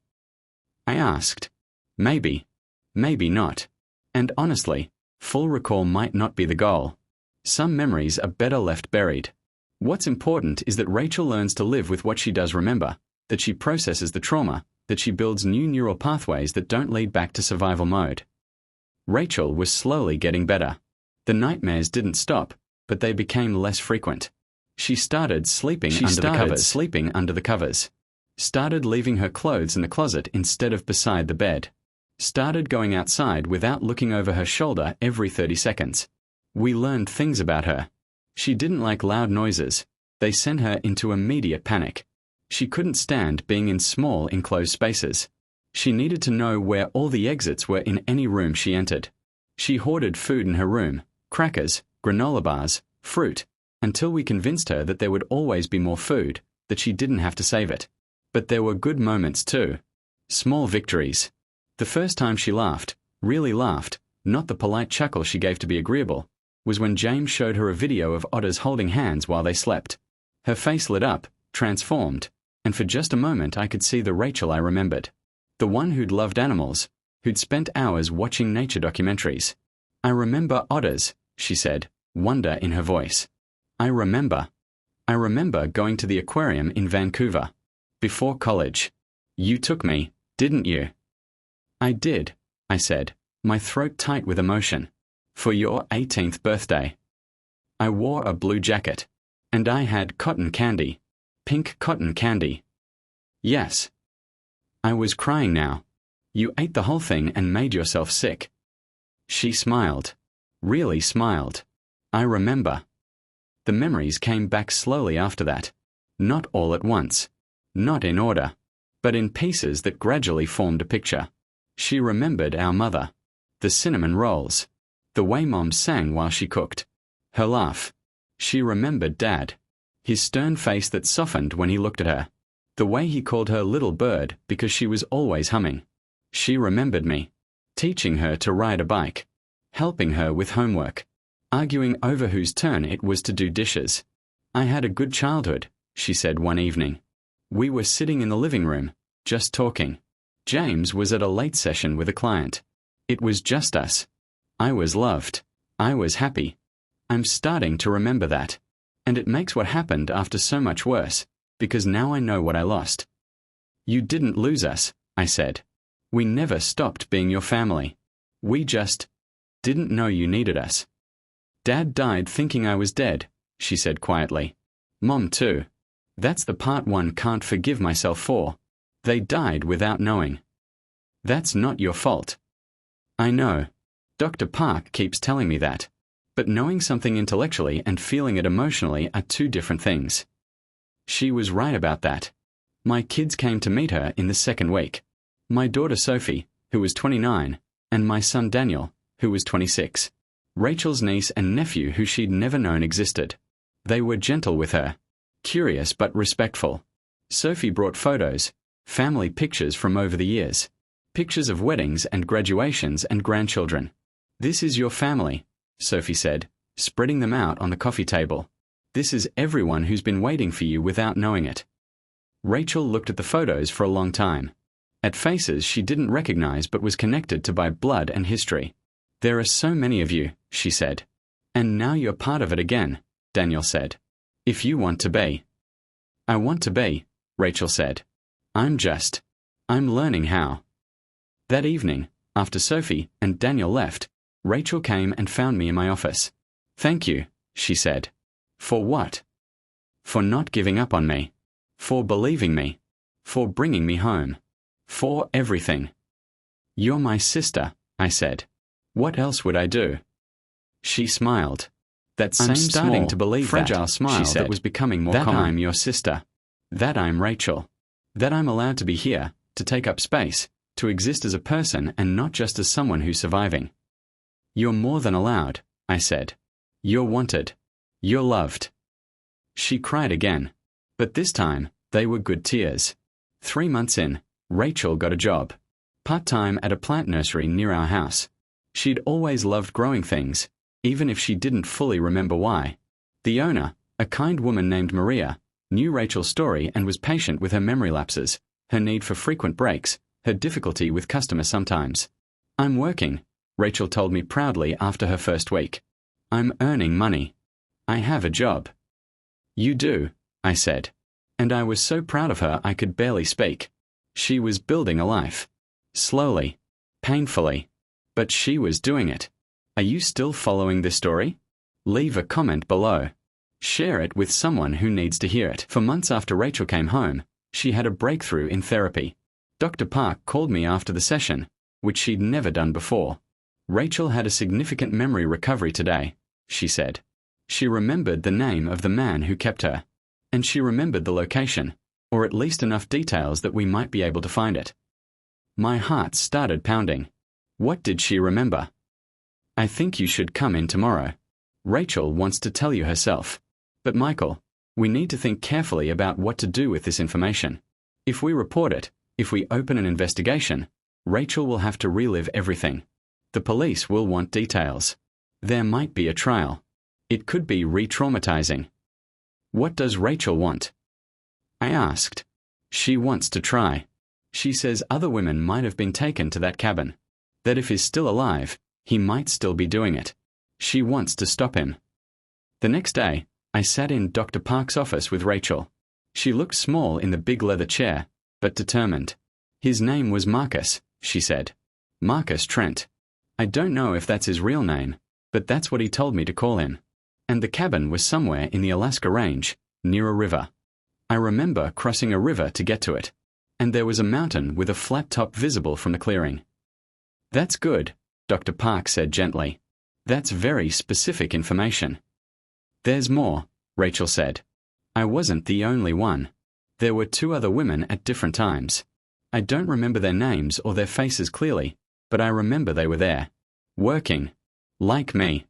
S1: I asked. Maybe. Maybe not. And honestly, full recall might not be the goal. Some memories are better left buried. What's important is that Rachel learns to live with what she does remember, that she processes the trauma, that she builds new neural pathways that don't lead back to survival mode. Rachel was slowly getting better. The nightmares didn't stop, but they became less frequent. She started sleeping under the covers. Started leaving her clothes in the closet instead of beside the bed. Started going outside without looking over her shoulder every 30 seconds. We learned things about her. She didn't like loud noises. They sent her into immediate panic. She couldn't stand being in small enclosed spaces. She needed to know where all the exits were in any room she entered. She hoarded food in her room, crackers, granola bars, fruit, until we convinced her that there would always be more food, that she didn't have to save it. But there were good moments too. Small victories. The first time she laughed, really laughed, not the polite chuckle she gave to be agreeable, was when James showed her a video of otters holding hands while they slept. Her face lit up, transformed, and for just a moment I could see the Rachel I remembered. The one who'd loved animals, who'd spent hours watching nature documentaries. I remember otters, she said, wonder in her voice. I remember going to the aquarium in Vancouver. Before college. You took me, didn't you? I did, I said, my throat tight with emotion. For your 18th birthday. I wore a blue jacket. And I had cotton candy. Pink cotton candy. Yes. I was crying now. You ate the whole thing and made yourself sick. She smiled. Really smiled. I remember. The memories came back slowly after that. Not all at once. Not in order. But in pieces that gradually formed a picture. She remembered our mother. The cinnamon rolls. The way Mom sang while she cooked. Her laugh. She remembered Dad. His stern face that softened when he looked at her. The way he called her little bird because she was always humming. She remembered me. Teaching her to ride a bike. Helping her with homework. Arguing over whose turn it was to do dishes. I had a good childhood, she said one evening. We were sitting in the living room, just talking. James was at a late session with a client. It was just us. I was loved. I was happy. I'm starting to remember that. And it makes what happened after so much worse, because now I know what I lost. You didn't lose us, I said. We never stopped being your family. We just didn't know you needed us. Dad died thinking I was dead, she said quietly. Mom too. That's the part one can't forgive myself for. They died without knowing. That's not your fault. I know. Dr. Park keeps telling me that. But knowing something intellectually and feeling it emotionally are two different things. She was right about that. My kids came to meet her in the second week. My daughter Sophie, who was 29, and my son Daniel, who was 26. Rachel's niece and nephew who she'd never known existed. They were gentle with her. Curious but respectful. Sophie brought photos, family pictures from over the years. Pictures of weddings and graduations and grandchildren. This is your family, Sophie said, spreading them out on the coffee table. This is everyone who's been waiting for you without knowing it. Rachel looked at the photos for a long time. At faces she didn't recognize but was connected to by blood and history. There are so many of you, she said. And now you're part of it again, Daniel said. If you want to be. I want to be, Rachel said. I'm learning how. That evening, after Sophie and Daniel left, Rachel came and found me in my office. Thank you, she said. For what? For not giving up on me. For believing me. For bringing me home. For everything. You're my sister, I said. What else would I do? She smiled. That same starting to believe fragile smile that was becoming more common. That I'm your sister. That I'm Rachel. That I'm allowed to be here, to take up space, to exist as a person and not just as someone who's surviving. You're more than allowed, I said. You're wanted. You're loved. She cried again. But this time, they were good tears. 3 months in, Rachel got a job. Part-time at a plant nursery near our house. She'd always loved growing things, even if she didn't fully remember why. The owner, a kind woman named Maria, knew Rachel's story and was patient with her memory lapses, her need for frequent breaks, her difficulty with customers sometimes. I'm working, Rachel told me proudly after her first week. I'm earning money. I have a job. You do, I said. And I was so proud of her I could barely speak. She was building a life. Slowly. Painfully. But she was doing it. Are you still following this story? Leave a comment below. Share it with someone who needs to hear it. For months after Rachel came home, she had a breakthrough in therapy. Dr. Park called me after the session, which she'd never done before. Rachel had a significant memory recovery today, she said. She remembered the name of the man who kept her. And she remembered the location, or at least enough details that we might be able to find it. My heart started pounding. What did she remember? I think you should come in tomorrow. Rachel wants to tell you herself. But Michael, we need to think carefully about what to do with this information. If we report it, if we open an investigation, Rachel will have to relive everything. The police will want details. There might be a trial. It could be re-traumatizing. What does Rachel want? I asked. She wants to try. She says other women might have been taken to that cabin. That if he's still alive, he might still be doing it. She wants to stop him. The next day, I sat in Dr. Park's office with Rachel. She looked small in the big leather chair, but determined. His name was Marcus, she said. Marcus Trent. I don't know if that's his real name, but that's what he told me to call him. And the cabin was somewhere in the Alaska Range, near a river. I remember crossing a river to get to it, and there was a mountain with a flat top visible from the clearing. That's good, Dr. Park said gently. That's very specific information. There's more, Rachel said. I wasn't the only one. There were 2 other women at different times. I don't remember their names or their faces clearly, but I remember they were there, working, like me.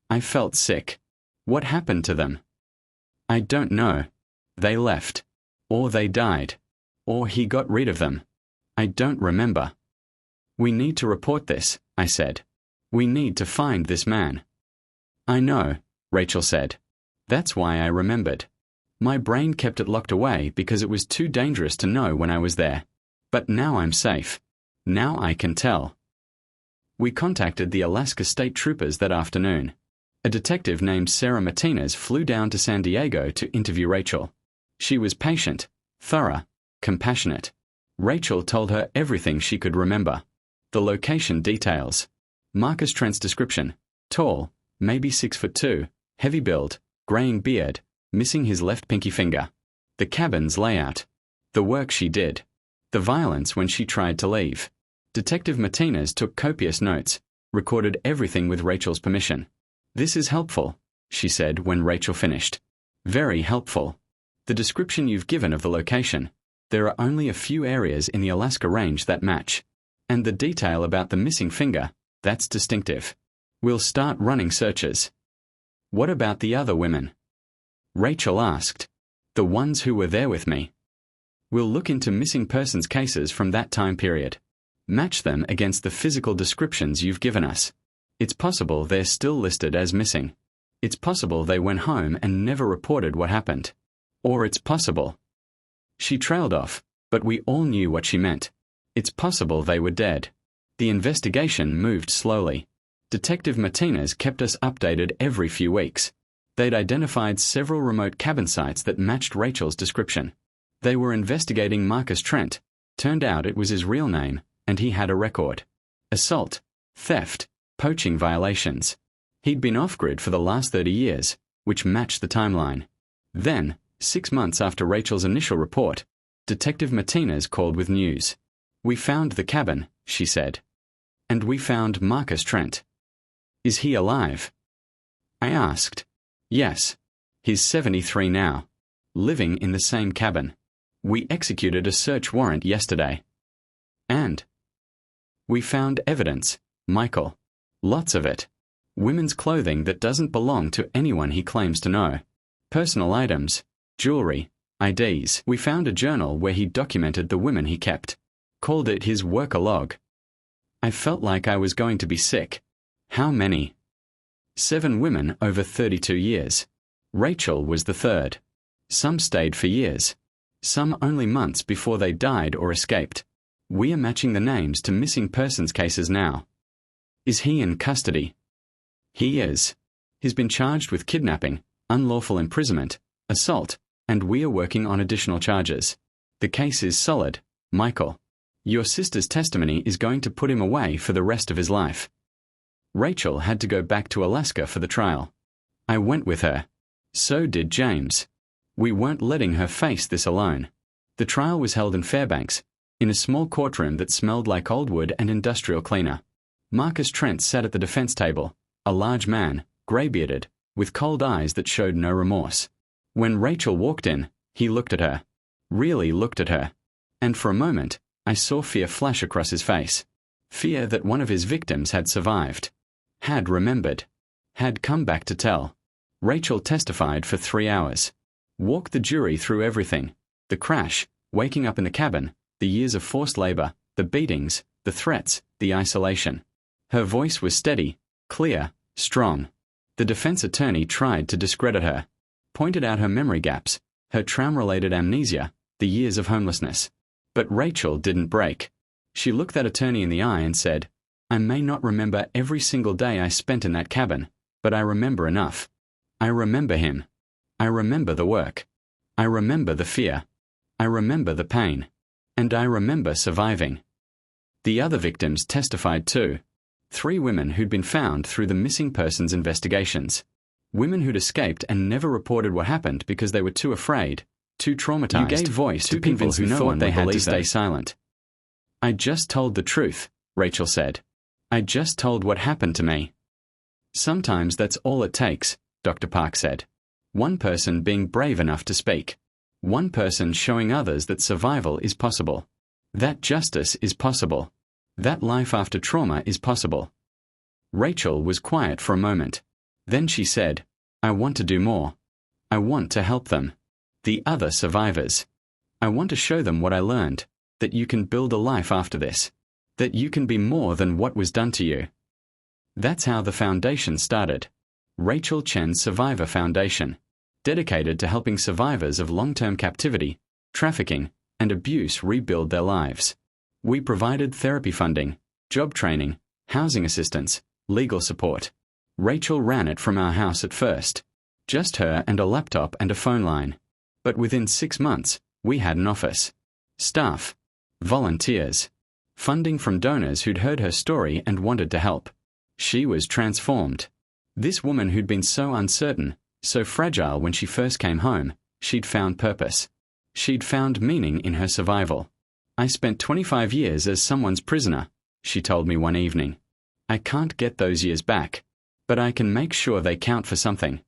S1: I felt sick. What happened to them? I don't know. They left. Or they died. Or he got rid of them. I don't remember. We need to report this, I said. We need to find this man. I know, Rachel said. That's why I remembered. My brain kept it locked away because it was too dangerous to know when I was there. But now I'm safe. Now I can tell. We contacted the Alaska State Troopers that afternoon. A detective named Sarah Martinez flew down to San Diego to interview Rachel. She was patient, thorough, compassionate. Rachel told her everything she could remember. The location details. Marcus Trent's description. Tall, maybe 6'2", heavy build, graying beard, missing his left pinky finger. The cabin's layout. The work she did. The violence when she tried to leave. Detective Martinez took copious notes, recorded everything with Rachel's permission. This is helpful, she said when Rachel finished. Very helpful. The description you've given of the location. There are only a few areas in the Alaska Range that match. And the detail about the missing finger, that's distinctive. We'll start running searches. What about the other women? Rachel asked. The ones who were there with me. We'll look into missing persons cases from that time period. Match them against the physical descriptions you've given us. It's possible they're still listed as missing. It's possible they went home and never reported what happened. Or it's possible. She trailed off, but we all knew what she meant. It's possible they were dead. The investigation moved slowly. Detective Martinez kept us updated every few weeks. They'd identified several remote cabin sites that matched Rachel's description. They were investigating Marcus Trent. Turned out it was his real name, and he had a record. Assault, theft, poaching violations. He'd been off-grid for the last 30 years, which matched the timeline. Then, 6 months after Rachel's initial report, Detective Martinez called with news. We found the cabin, she said. And we found Marcus Trent. Is he alive? I asked. Yes. He's 73 now. Living in the same cabin. We executed a search warrant yesterday. And we found evidence, Michael. Lots of it. Women's clothing that doesn't belong to anyone he claims to know. Personal items, jewelry, IDs. We found a journal where he documented the women he kept. Called it his workalog. I felt like I was going to be sick. How many? 7 women over 32 years. Rachel was the 3rd. Some stayed for years. Some only months before they died or escaped. We are matching the names to missing persons cases now. Is he in custody? He is. He's been charged with kidnapping, unlawful imprisonment, assault, and we are working on additional charges. The case is solid, Michael. Your sister's testimony is going to put him away for the rest of his life. Rachel had to go back to Alaska for the trial. I went with her. So did James. We weren't letting her face this alone. The trial was held in Fairbanks, in a small courtroom that smelled like old wood and industrial cleaner. Marcus Trent sat at the defense table, a large man, grey-bearded, with cold eyes that showed no remorse. When Rachel walked in, he looked at her. Really looked at her. And for a moment, I saw fear flash across his face. Fear that one of his victims had survived. Had remembered. Had come back to tell. Rachel testified for 3 hours. Walked the jury through everything. The crash, waking up in the cabin, the years of forced labor, the beatings, the threats, the isolation. Her voice was steady, clear, strong. The defense attorney tried to discredit her, pointed out her memory gaps, her trauma-related amnesia, the years of homelessness. But Rachel didn't break. She looked that attorney in the eye and said, "I may not remember every single day I spent in that cabin, but I remember enough. I remember him. I remember the work. I remember the fear. I remember the pain. And I remember surviving." The other victims testified too. 3 women who'd been found through the missing persons investigations. Women who'd escaped and never reported what happened because they were too afraid, too traumatized. You gave voice to people who thought they had to stay silent. "I just told the truth," Rachel said. "I just told what happened to me." Sometimes that's all it takes, Dr. Park said. One person being brave enough to speak. One person showing others that survival is possible. That justice is possible. That life after trauma is possible. Rachel was quiet for a moment. Then she said, "I want to do more. I want to help them. The other survivors. I want to show them what I learned, that you can build a life after this. That you can be more than what was done to you." That's how the foundation started. Rachel Chen's Survivor Foundation, dedicated to helping survivors of long-term captivity, trafficking, and abuse rebuild their lives. We provided therapy funding, job training, housing assistance, legal support. Rachel ran it from our house at first. Just her and a laptop and a phone line. But within 6 months, we had an office. Staff. Volunteers. Funding from donors who'd heard her story and wanted to help. She was transformed. This woman who'd been so uncertain, so fragile when she first came home, she'd found purpose. She'd found meaning in her survival. "I spent 25 years as someone's prisoner," she told me one evening. "I can't get those years back, but I can make sure they count for something.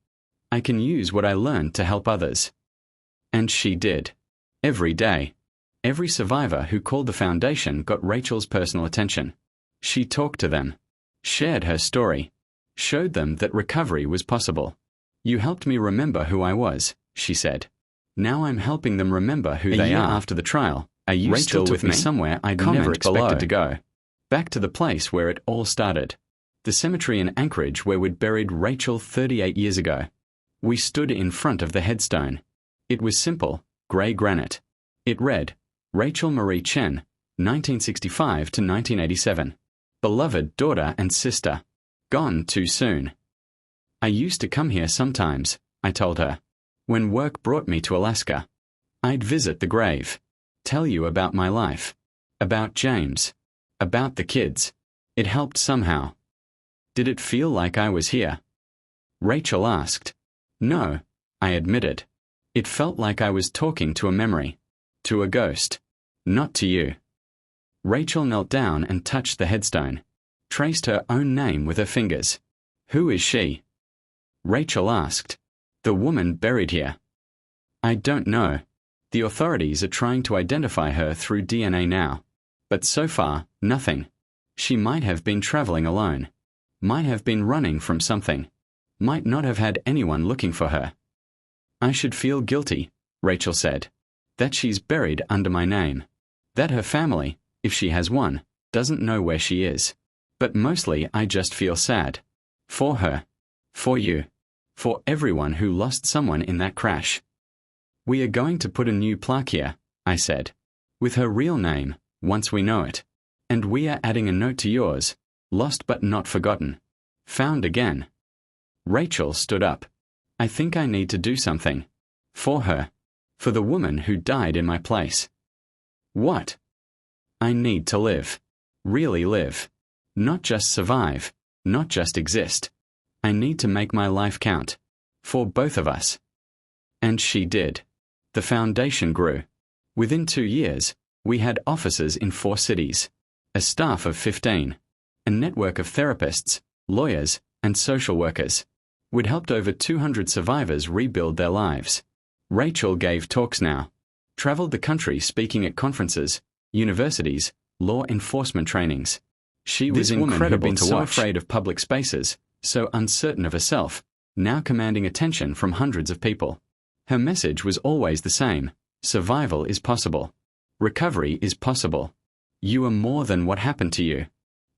S1: I can use what I learned to help others." And she did. Every day. Every survivor who called the foundation got Rachel's personal attention. She talked to them, shared her story, showed them that recovery was possible. "You helped me remember who I was," she said. "Now I'm helping them remember who they are." After the trial, Rachel took me somewhere I'd never expected to go. Back to the place where it all started. The cemetery in Anchorage where we'd buried Rachel 38 years ago. We stood in front of the headstone. It was simple, grey granite. It read, "Rachel Marie Chen, 1965 to 1987. Beloved daughter and sister. Gone too soon." "I used to come here sometimes," I told her. "When work brought me to Alaska. I'd visit the grave. Tell you about my life. About James. About the kids. It helped somehow." "Did it feel like I was here?" Rachel asked. "No," I admitted. "It felt like I was talking to a memory. To a ghost. Not to you." Rachel knelt down and touched the headstone. Traced her own name with her fingers. "Who is she?" Rachel asked. "The woman buried here." "I don't know. The authorities are trying to identify her through DNA now. But so far, nothing. She might have been traveling alone. Might have been running from something. Might not have had anyone looking for her." "I should feel guilty," Rachel said. "That she's buried under my name. That her family, if she has one, doesn't know where she is. But mostly I just feel sad. For her. For you. For everyone who lost someone in that crash." "We are going to put a new plaque here," I said. "With her real name, once we know it. And we are adding a note to yours. Lost but not forgotten. Found again." Rachel stood up. "I think I need to do something. For her. For the woman who died in my place." "What?" "I need to live. Really live. Not just survive. Not just exist. I need to make my life count. For both of us." And she did. The foundation grew. Within 2 years, we had offices in 4 cities, a staff of 15, a network of therapists, lawyers, and social workers. We'd helped over 200 survivors rebuild their lives. Rachel gave talks now, traveled the country speaking at conferences, universities, law enforcement trainings. She was incredible to watch. So afraid of public spaces, so uncertain of herself, now commanding attention from hundreds of people. Her message was always the same: Survival is possible. Recovery is possible. You are more than what happened to you.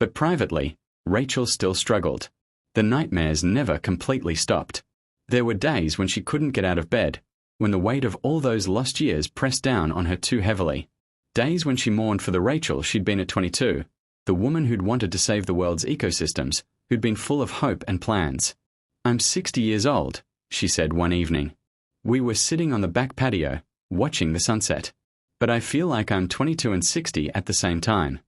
S1: But privately, Rachel still struggled. The nightmares never completely stopped. There were days when she couldn't get out of bed, when the weight of all those lost years pressed down on her too heavily. Days when she mourned for the Rachel she'd been at 22, the woman who'd wanted to save the world's ecosystems, who'd been full of hope and plans. "I'm 60 years old," she said one evening. We were sitting on the back patio, watching the sunset. "But I feel like I'm 22 and 60 at the same time.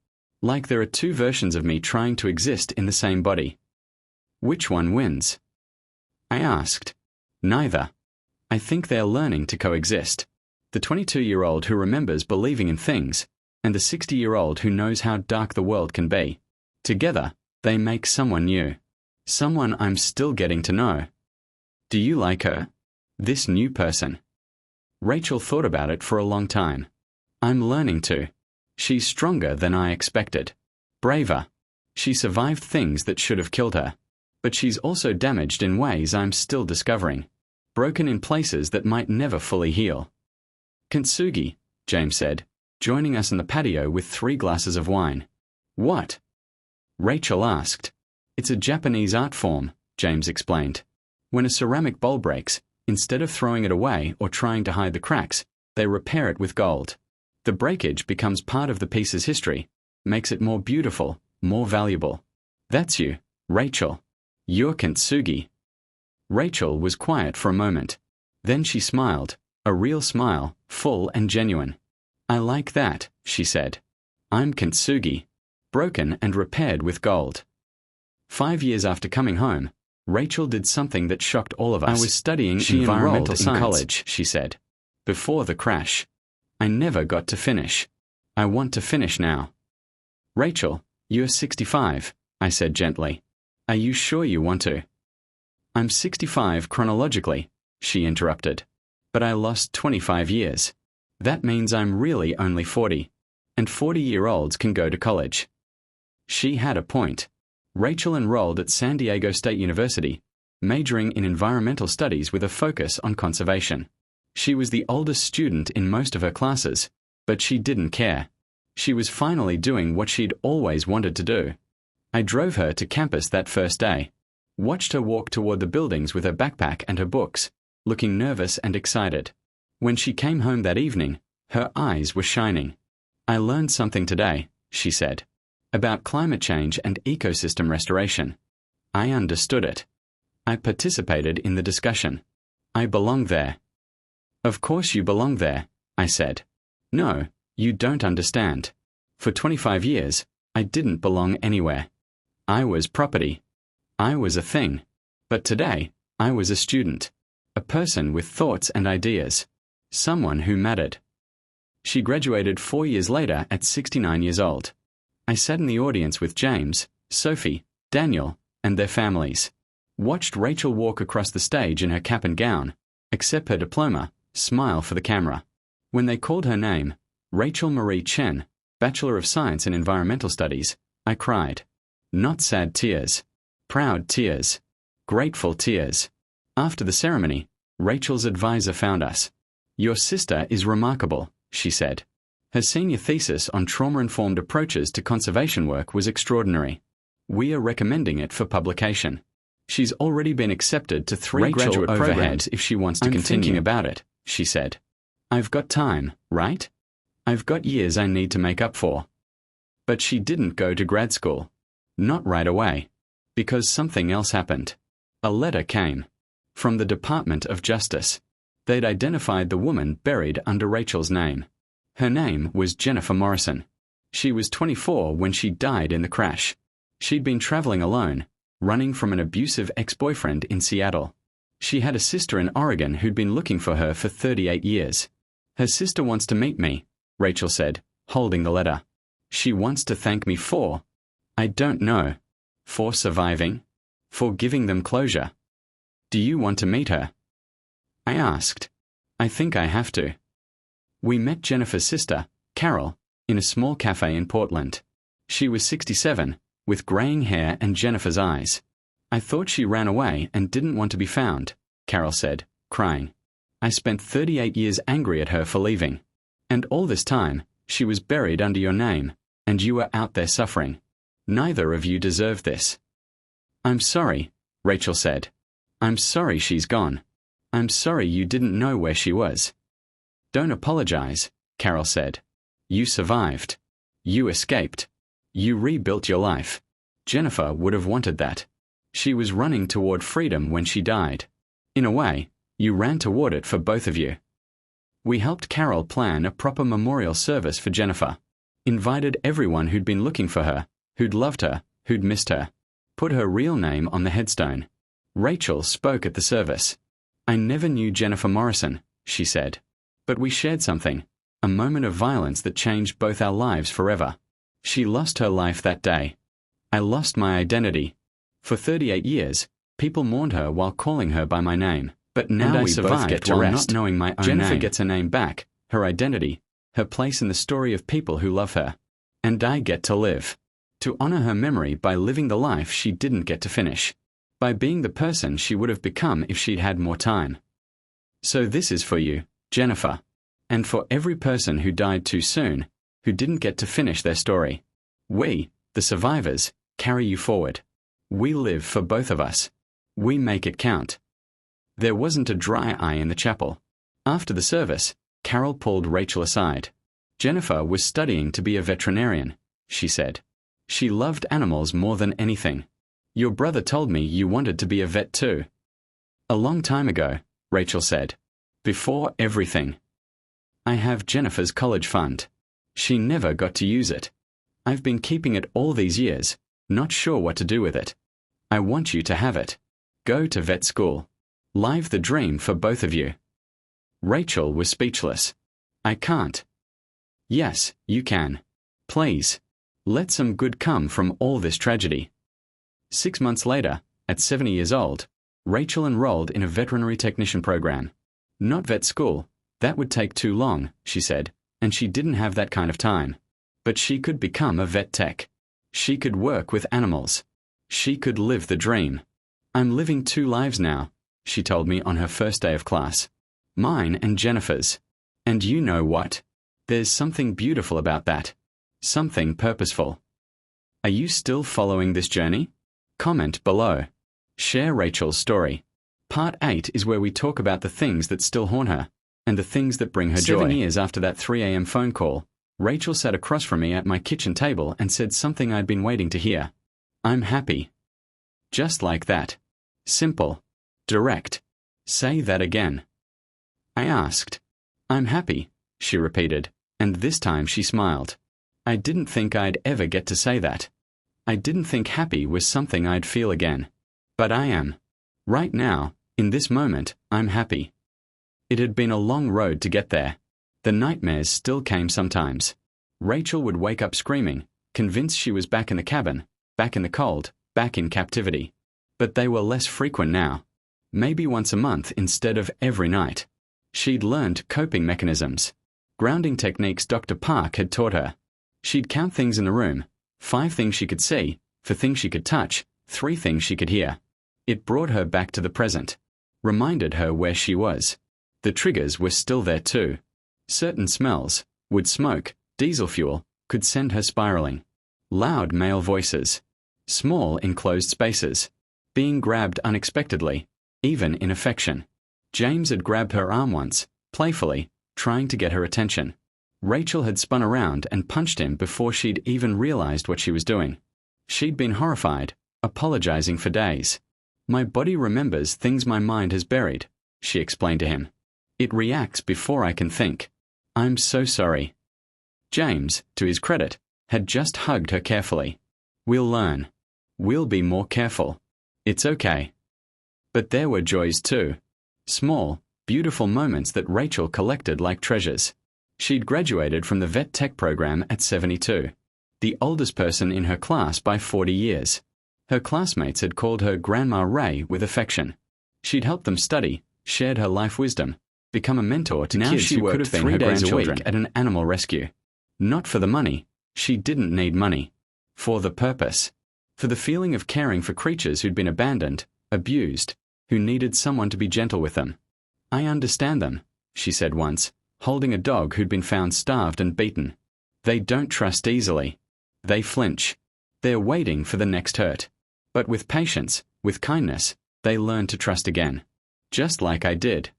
S1: Like there are two versions of me trying to exist in the same body. Which one wins?" I asked. "Neither. I think they're learning to coexist. The 22-year-old who remembers believing in things, and the 60-year-old who knows how dark the world can be. Together, they make someone new. Someone I'm still getting to know." "Do you like her? This new person?" Rachel thought about it for a long time. "I'm learning to. She's stronger than I expected. Braver. She survived things that should have killed her. But she's also damaged in ways I'm still discovering. Broken in places that might never fully heal." "Kintsugi," James said, joining us in the patio with 3 glasses of wine. "What?" Rachel asked. "It's a Japanese art form," James explained. "When a ceramic bowl breaks, instead of throwing it away or trying to hide the cracks, they repair it with gold. The breakage becomes part of the piece's history, makes it more beautiful, more valuable. That's you, Rachel. You're Kintsugi." Rachel was quiet for a moment. Then she smiled, a real smile, full and genuine. "I like that," she said. "I'm Kintsugi, broken and repaired with gold." 5 years after coming home, Rachel did something that shocked all of us. "I was studying environmental science in college," she said, "before the crash. I never got to finish. I want to finish now." "Rachel, you're 65, I said gently. "Are you sure you want to?" "I'm 65 chronologically," she interrupted. "But I lost 25 years. That means I'm really only 40. And 40-year-olds can go to college." She had a point. Rachel enrolled at San Diego State University, majoring in environmental studies with a focus on conservation. She was the oldest student in most of her classes, but she didn't care. She was finally doing what she'd always wanted to do. I drove her to campus that first day, watched her walk toward the buildings with her backpack and her books, looking nervous and excited. When she came home that evening, her eyes were shining. "I learned something today," she said, "about climate change and ecosystem restoration. I understood it. I participated in the discussion. I belong there." "Of course you belong there," I said. "No, you don't understand. For 25 years, I didn't belong anywhere. I was property. I was a thing. But today, I was a student. A person with thoughts and ideas. Someone who mattered." She graduated 4 years later at 69 years old. I sat in the audience with James, Sophie, Daniel, and their families. Watched Rachel walk across the stage in her cap and gown, accept her diploma, smile for the camera. When they called her name, Rachel Marie Chen, Bachelor of Science in Environmental Studies, I cried. Not sad tears. Proud tears. Grateful tears. After the ceremony, Rachel's advisor found us. "Your sister is remarkable," she said. Her senior thesis on trauma-informed approaches to conservation work was extraordinary. We are recommending it for publication. She's already been accepted to 3 graduate programs if she wants to continue. "I'm thinking about it," she said. "I've got time, right? I've got years I need to make up for." But she didn't go to grad school. Not right away. Because something else happened. A letter came. From the Department of Justice. They'd identified the woman buried under Rachel's name. Her name was Jennifer Morrison. She was 24 when she died in the crash. She'd been traveling alone, running from an abusive ex-boyfriend in Seattle. She had a sister in Oregon who'd been looking for her for 38 years. "Her sister wants to meet me," Rachel said, holding the letter. "She wants to thank me for, I don't know, for surviving, for giving them closure. Do you want to meet her?" I asked. "I think I have to." We met Jennifer's sister, Carol, in a small cafe in Portland. She was 67, with graying hair and Jennifer's eyes. "I thought she ran away and didn't want to be found," Carol said, crying. I spent 38 years angry at her for leaving. And all this time, she was buried under your name, and you were out there suffering. Neither of you deserve this." "I'm sorry," Rachel said. "I'm sorry she's gone. I'm sorry you didn't know where she was." "Don't apologize," Carol said. "You survived. You escaped. You rebuilt your life. Jennifer would have wanted that. She was running toward freedom when she died. In a way, you ran toward it for both of you." We helped Carol plan a proper memorial service for Jennifer. Invited everyone who'd been looking for her, who'd loved her, who'd missed her. Put her real name on the headstone. Rachel spoke at the service. "I never knew Jennifer Morrison," she said. "But we shared something, a moment of violence that changed both our lives forever. She lost her life that day. I lost my identity. For 38 years, people mourned her while calling her by my name. But now we both get to rest. Not knowing my own Jennifer name. Gets her name back, her identity, her place in the story of people who love her. And I get to live. To honor her memory by living the life she didn't get to finish. By being the person she would have become if she'd had more time. So this is for you, Jennifer. And for every person who died too soon, who didn't get to finish their story. We, the survivors, carry you forward. We live for both of us. We make it count." There wasn't a dry eye in the chapel. After the service, Carol pulled Rachel aside. "Jennifer was studying to be a veterinarian," she said. "She loved animals more than anything. Your brother told me you wanted to be a vet too." "A long time ago," Rachel said. "Before everything. I have Jennifer's college fund. She never got to use it. I've been keeping it all these years, not sure what to do with it. I want you to have it. Go to vet school. Live the dream for both of you." Rachel was speechless. "I can't." "Yes, you can. Please. Let some good come from all this tragedy." 6 months later, at 70 years old, Rachel enrolled in a veterinary technician program. Not vet school, that would take too long, she said, and she didn't have that kind of time. But she could become a vet tech. She could work with animals. She could live the dream. "I'm living 2 lives now," she told me on her first day of class. "Mine and Jennifer's. And you know what? There's something beautiful about that. Something purposeful." Are you still following this journey? Comment below. Share Rachel's story. Part 8 is where we talk about the things that still haunt her, and the things that bring her joy. 7 years after that 3 a.m. phone call, Rachel sat across from me at my kitchen table and said something I'd been waiting to hear. "I'm happy." Just like that. Simple. Direct. Say that again. I asked. "I'm happy," she repeated, and this time she smiled. I didn't think I'd ever get to say that. I didn't think happy was something I'd feel again. But I am. Right now, in this moment, I'm happy. It had been a long road to get there. The nightmares still came sometimes. Rachel would wake up screaming, convinced she was back in the cabin, back in the cold, back in captivity. But they were less frequent now. Maybe once a month instead of every night. She'd learned coping mechanisms. Grounding techniques Dr. Park had taught her. She'd count things in the room, 5 things she could see, 4 things she could touch, 3 things she could hear. It brought her back to the present. Reminded her where she was. The triggers were still there too. Certain smells, wood smoke, diesel fuel, could send her spiraling. Loud male voices. Small enclosed spaces. Being grabbed unexpectedly, even in affection. James had grabbed her arm once, playfully, trying to get her attention. Rachel had spun around and punched him before she'd even realized what she was doing. She'd been horrified, apologizing for days. "My body remembers things my mind has buried," she explained to him. "It reacts before I can think. I'm so sorry." James, to his credit, had just hugged her carefully. "We'll learn. We'll be more careful. It's okay." But there were joys too. Small, beautiful moments that Rachel collected like treasures. She'd graduated from the vet tech program at 72. The oldest person in her class by 40 years. Her classmates had called her Grandma Ray with affection. She'd helped them study, shared her life wisdom, become a mentor to kids who could have been 3 days a week at an animal rescue. Not for the money. She didn't need money. For the purpose. For the feeling of caring for creatures who'd been abandoned, abused, who needed someone to be gentle with them. I understand them, she said once, holding a dog who'd been found starved and beaten. They don't trust easily. They flinch. They're waiting for the next hurt. But with patience, with kindness, they learn to trust again. Just like I did.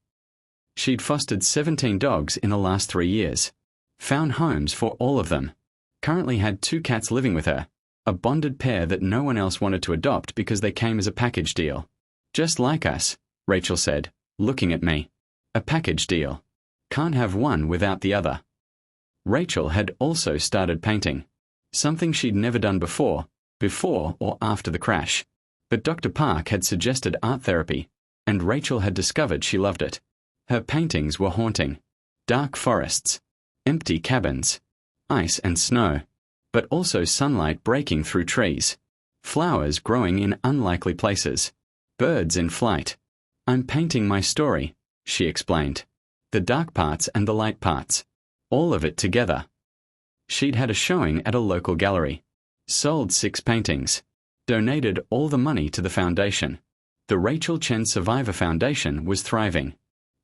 S1: She'd fostered 17 dogs in the last 3 years. Found homes for all of them. Currently had 2 cats living with her, a bonded pair that no one else wanted to adopt because they came as a package deal. Just like us, Rachel said, looking at me. A package deal. Can't have one without the other. Rachel had also started painting. Something she'd never done before or after the crash. But Dr. Park had suggested art therapy, and Rachel had discovered she loved it. Her paintings were haunting. Dark forests, empty cabins, ice and snow, but also sunlight breaking through trees, flowers growing in unlikely places, birds in flight. I'm painting my story, she explained. The dark parts and the light parts. All of it together. She'd had a showing at a local gallery. Sold 6 paintings. Donated all the money to the foundation. The Rachel Chen Survivor Foundation was thriving.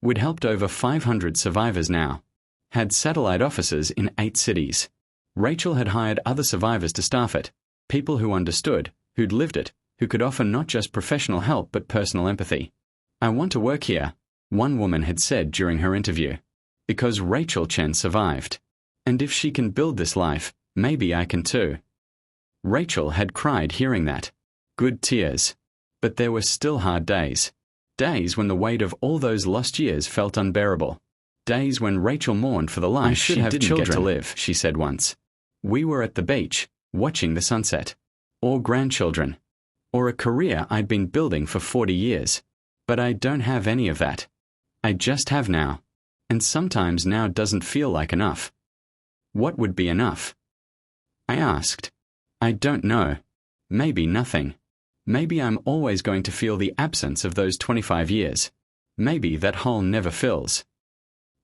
S1: We'd helped over 500 survivors now. Had satellite offices in 8 cities. Rachel had hired other survivors to staff it. People who understood, who'd lived it, who could offer not just professional help but personal empathy. I want to work here, one woman had said during her interview. Because Rachel Chen survived. And if she can build this life, maybe I can too. Rachel had cried hearing that. Good tears. But there were still hard days. Days when the weight of all those lost years felt unbearable. Days when Rachel mourned for the life she didn't get to live, she said once. We were at the beach, watching the sunset. Or grandchildren. Or a career I'd been building for 40 years. But I don't have any of that. I just have now. And sometimes now doesn't feel like enough. What would be enough? I asked. I don't know. Maybe nothing. Maybe I'm always going to feel the absence of those 25 years. Maybe that hole never fills.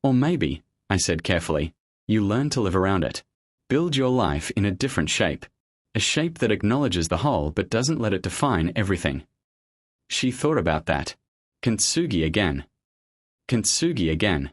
S1: Or maybe, I said carefully, you learn to live around it. Build your life in a different shape. A shape that acknowledges the hole but doesn't let it define everything. She thought about that. Kintsugi again. Kintsugi again.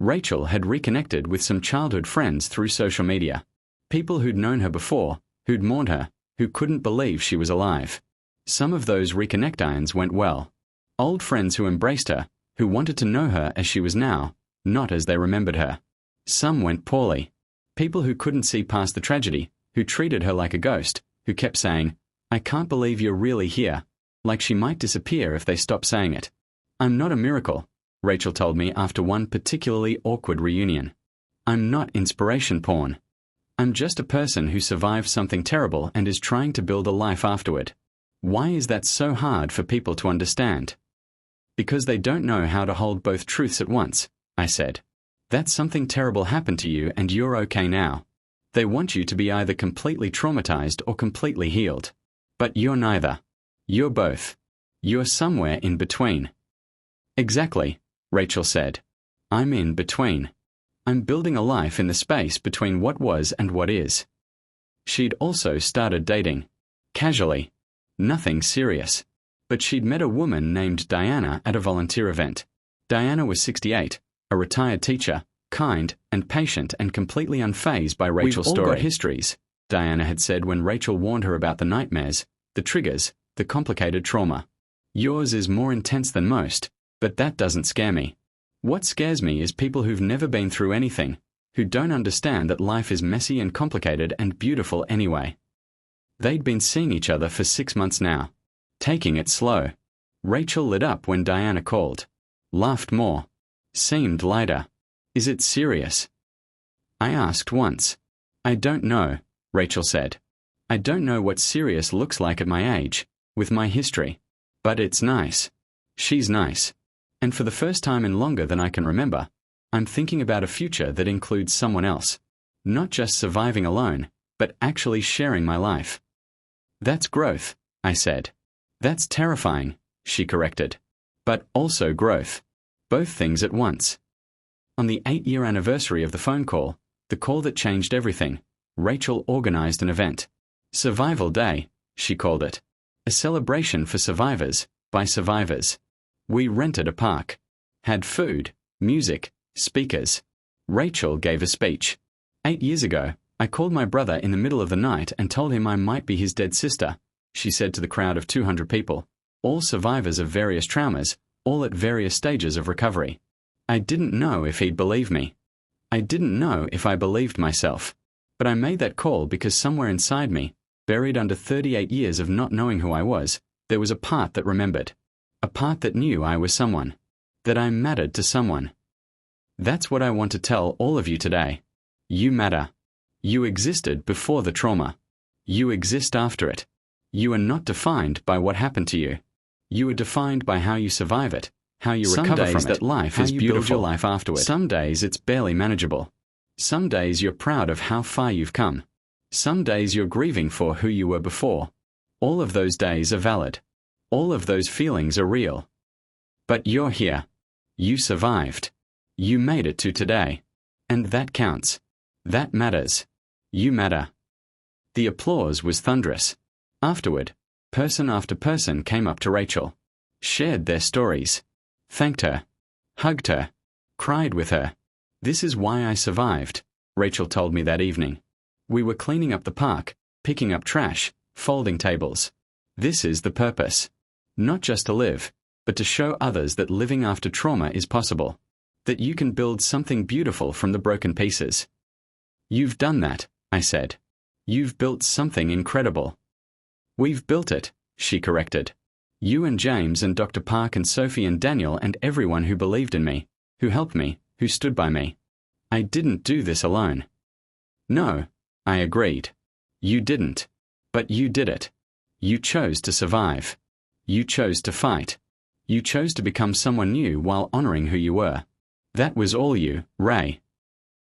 S1: Rachel had reconnected with some childhood friends through social media. People who'd known her before, who'd mourned her, who couldn't believe she was alive. Some of those reconnect-irons went well. Old friends who embraced her, who wanted to know her as she was now, not as they remembered her. Some went poorly. People who couldn't see past the tragedy, who treated her like a ghost, who kept saying, I can't believe you're really here, like she might disappear if they stopped saying it. I'm not a miracle, Rachel told me after one particularly awkward reunion. I'm not inspiration porn. I'm just a person who survived something terrible and is trying to build a life afterward. Why is that so hard for people to understand? Because they don't know how to hold both truths at once, I said. That something terrible happened to you and you're okay now. They want you to be either completely traumatized or completely healed. But you're neither. You're both. You're somewhere in between. Exactly, Rachel said. I'm in between. I'm building a life in the space between what was and what is. She'd also started dating. Casually. Nothing serious. But she'd met a woman named Diana at a volunteer event. Diana was 68, a retired teacher, kind and patient and completely unfazed by Rachel's story. We've all got histories, Diana had said when Rachel warned her about the nightmares, the triggers, the complicated trauma. Yours is more intense than most, but that doesn't scare me. What scares me is people who've never been through anything, who don't understand that life is messy and complicated and beautiful anyway. They'd been seeing each other for 6 months now. Taking it slow. Rachel lit up when Diana called. Laughed more. Seemed lighter. Is it serious? I asked once. I don't know, Rachel said. I don't know what serious looks like at my age, with my history. But it's nice. She's nice. And for the first time in longer than I can remember, I'm thinking about a future that includes someone else. Not just surviving alone, but actually sharing my life. That's growth, I said. That's terrifying, she corrected. But also growth. Both things at once. On the 8-year anniversary of the phone call, the call that changed everything, Rachel organized an event. Survival Day, she called it. A celebration for survivors, by survivors. We rented a park. had food, music, speakers. Rachel gave a speech. 8 years ago, I called my brother in the middle of the night and told him I might be his dead sister, she said to the crowd of 200 people, all survivors of various traumas, all at various stages of recovery. I didn't know if he'd believe me. I didn't know if I believed myself. But I made that call because somewhere inside me, buried under 38 years of not knowing who I was, there was a part that remembered. A part that knew I was someone. That I mattered to someone. That's what I want to tell all of you today. You matter. You existed before the trauma. You exist after it. You are not defined by what happened to you. You are defined by how you survive it, how you recover from it. Some days that life is beautiful. Build your life afterward. Some days it's barely manageable. Some days you're proud of how far you've come. Some days you're grieving for who you were before. All of those days are valid. All of those feelings are real. But you're here. You survived. You made it to today. And that counts. That matters. You matter. The applause was thunderous. Afterward, person after person came up to Rachel, shared their stories, thanked her, hugged her, cried with her. This is why I survived, Rachel told me that evening. We were cleaning up the park, picking up trash, folding tables. This is the purpose. Not just to live, but to show others that living after trauma is possible. That you can build something beautiful from the broken pieces. You've done that, I said. You've built something incredible. We've built it, she corrected. You and James and Dr. Park and Sophie and Daniel and everyone who believed in me, who helped me, who stood by me. I didn't do this alone. No, I agreed. You didn't. But you did it. You chose to survive. You chose to fight. You chose to become someone new while honoring who you were. That was all you, Ray.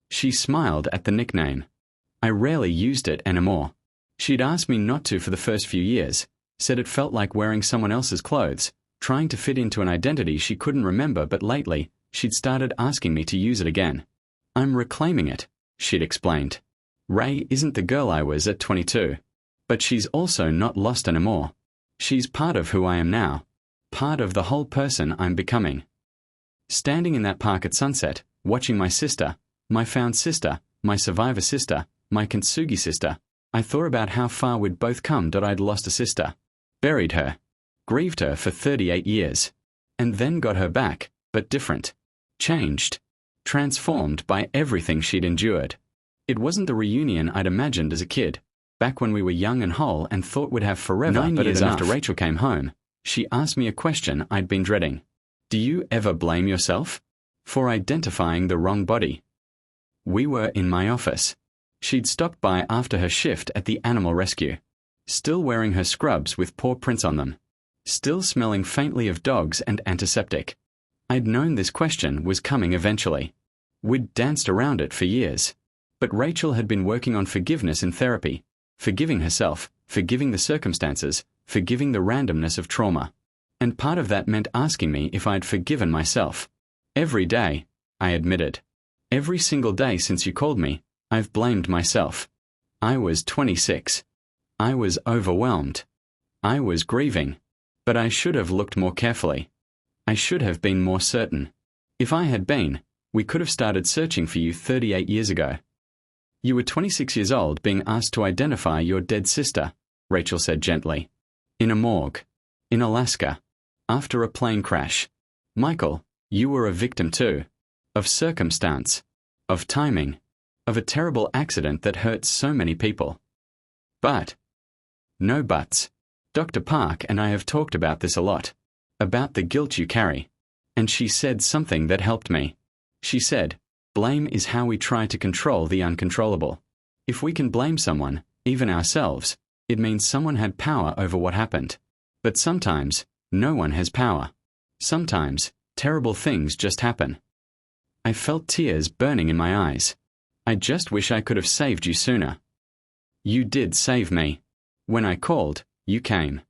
S1: She smiled at the nickname. I rarely used it anymore. She'd asked me not to for the first few years, said it felt like wearing someone else's clothes, trying to fit into an identity she couldn't remember, but lately, she'd started asking me to use it again. I'm reclaiming it, she'd explained. Ray isn't the girl I was at 22. But she's also not lost anymore. She's part of who I am now. Part of the whole person I'm becoming. Standing in that park at sunset, watching my sister, my found sister, my survivor sister, my kintsugi sister, I thought about how far we'd both come that I'd lost a sister. Buried her. Grieved her for 38 years. And then got her back, but different. Changed. Transformed by everything she'd endured. It wasn't the reunion I'd imagined as a kid, back when we were young and whole and thought we'd have forever. 9 years after Rachel came home, she asked me a question I'd been dreading. Do you ever blame yourself? For identifying the wrong body? We were in my office. She'd stopped by after her shift at the animal rescue. Still wearing her scrubs with paw prints on them. Still smelling faintly of dogs and antiseptic. I'd known this question was coming eventually. We'd danced around it for years. But Rachel had been working on forgiveness in therapy. Forgiving herself, forgiving the circumstances, forgiving the randomness of trauma. And part of that meant asking me if I'd forgiven myself. Every day, I admitted. Every single day since you called me, I've blamed myself. I was 26. I was overwhelmed. I was grieving. But I should have looked more carefully. I should have been more certain. If I had been, we could have started searching for you 38 years ago. You were 26 years old being asked to identify your dead sister, Rachel said gently. In a morgue. In Alaska. After a plane crash. Michael, you were a victim too. Of circumstance. Of timing. Of a terrible accident that hurt so many people. But. No buts. Dr. Park and I have talked about this a lot. About the guilt you carry. And she said something that helped me. She said, blame is how we try to control the uncontrollable. If we can blame someone, even ourselves, it means someone had power over what happened. But sometimes, no one has power. Sometimes, terrible things just happen. I felt tears burning in my eyes. I just wish I could have saved you sooner. You did save me. When I called, you came.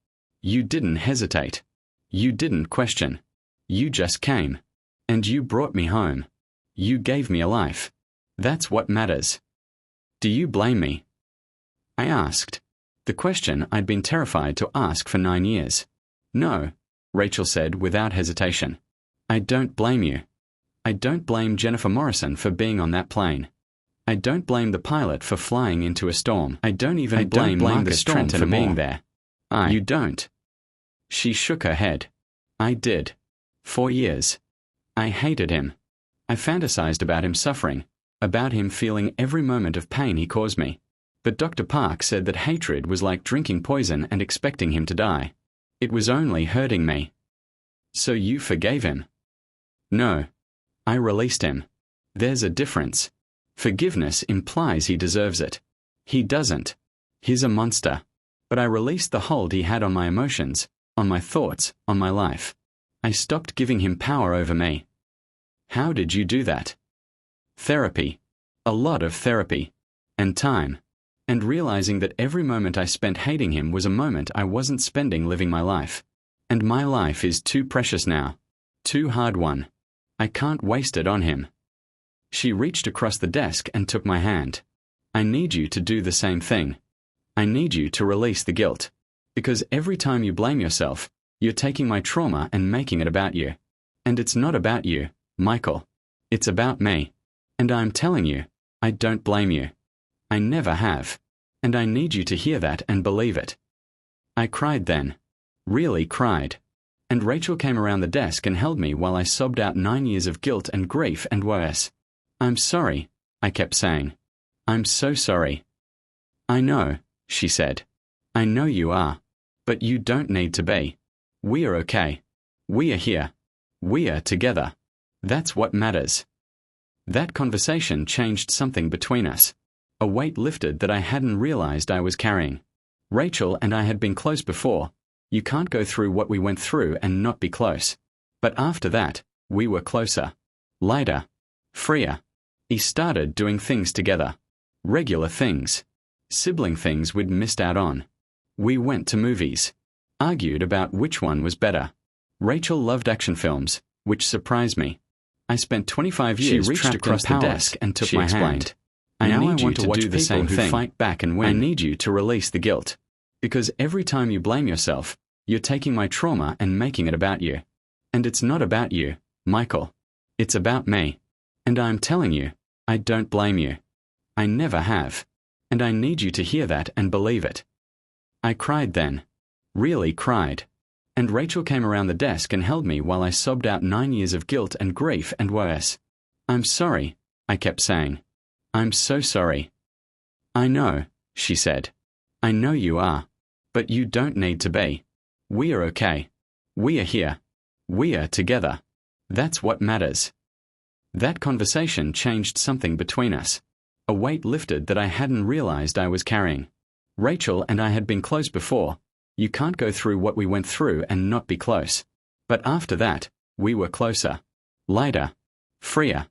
S1: You didn't hesitate. You didn't question. You just came. And you brought me home. You gave me a life. That's what matters. Do you blame me? I asked. The question I'd been terrified to ask for 9 years. No, Rachel said without hesitation. I don't blame you. I don't blame Jennifer Morrison for being on that plane. I don't blame the pilot for flying into a storm. I don't even blame Marcus Trent for being there. You don't. She shook her head. I did. For years. I hated him. I fantasized about him suffering, about him feeling every moment of pain he caused me. But Dr. Park said that hatred was like drinking poison and expecting him to die. It was only hurting me. So you forgave him? No. I released him. There's a difference. Forgiveness implies he deserves it. He doesn't. He's a monster. But I released the hold he had on my emotions, on my thoughts, on my life. I stopped giving him power over me. How did you do that? Therapy. A lot of therapy. And time. And realizing that every moment I spent hating him was a moment I wasn't spending living my life. And my life is too precious now. Too hard won. I can't waste it on him. She reached across the desk and took my hand. I need you to do the same thing. I need you to release the guilt. Because every time you blame yourself, you're taking my trauma and making it about you. And it's not about you, Michael. It's about me. And I'm telling you, I don't blame you. I never have. And I need you to hear that and believe it. I cried then. Really cried. And Rachel came around the desk and held me while I sobbed out 9 years of guilt and grief and worse. I'm sorry, I kept saying. I'm so sorry. I know, she said. I know you are. But you don't need to be. We are okay. We are here. We are together. That's what matters. That conversation changed something between us. A weight lifted that I hadn't realized I was carrying. Rachel and I had been close before. You can't go through what we went through and not be close. But after that, we were closer. Lighter. Freer. We started doing things together. Regular things. Sibling things we'd missed out on. We went to movies. Argued about which one was better. Rachel loved action films, which surprised me. I spent 25 years trapped across the desk and took my hand. I need you to do the same thing. Fight back and win. I need you to release the guilt. Because every time you blame yourself, you're taking my trauma and making it about you. And it's not about you, Michael. It's about me. And I'm telling you, I don't blame you. I never have. And I need you to hear that and believe it. I cried then. Really cried. And Rachel came around the desk and held me while I sobbed out 9 years of guilt and grief and worse. I'm sorry, I kept saying. I'm so sorry. I know, she said. I know you are. But you don't need to be. We are okay. We are here. We are together. That's what matters. That conversation changed something between us. A weight lifted that I hadn't realized I was carrying. Rachel and I had been close before. You can't go through what we went through and not be close. But after that, we were closer. Lighter. Freer.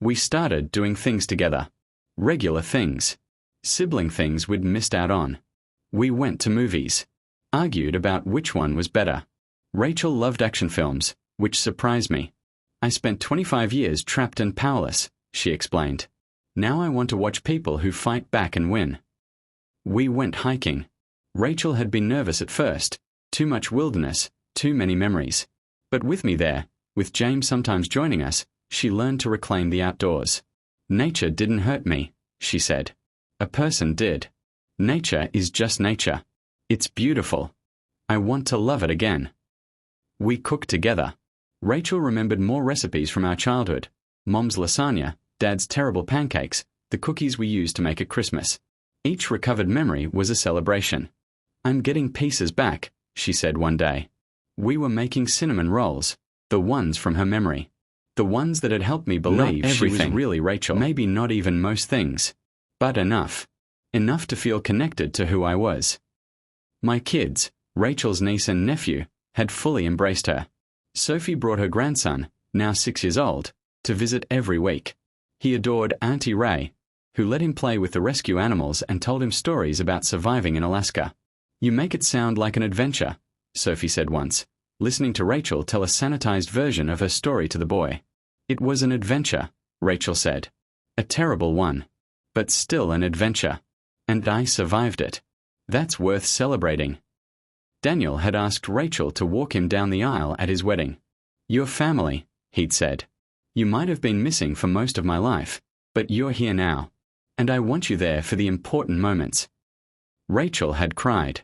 S1: We started doing things together. Regular things. Sibling things we'd missed out on. We went to movies. Argued about which one was better. Rachel loved action films, which surprised me. I spent 25 years trapped and powerless, she explained. Now I want to watch people who fight back and win. We went hiking. Rachel had been nervous at first. Too much wilderness, too many memories. But with me there, with James sometimes joining us, she learned to reclaim the outdoors. Nature didn't hurt me, she said. A person did. Nature is just nature. It's beautiful. I want to love it again. We cooked together. Rachel remembered more recipes from our childhood. Mom's lasagna, Dad's terrible pancakes, the cookies we used to make at Christmas. Each recovered memory was a celebration. I'm getting pieces back, she said one day. We were making cinnamon rolls, the ones from her memory. The ones that had helped me believe she was really Rachel. Maybe not even most things. But enough. Enough to feel connected to who I was. My kids, Rachel's niece and nephew, had fully embraced her. Sophie brought her grandson, now 6 years old, to visit every week. He adored Auntie Ray, who let him play with the rescue animals and told him stories about surviving in Alaska. You make it sound like an adventure, Sophie said once, listening to Rachel tell a sanitized version of her story to the boy. It was an adventure, Rachel said. A terrible one. But still an adventure. And I survived it. That's worth celebrating. Daniel had asked Rachel to walk him down the aisle at his wedding. Your family, he'd said. You might have been missing for most of my life, but you're here now, and I want you there for the important moments. Rachel had cried,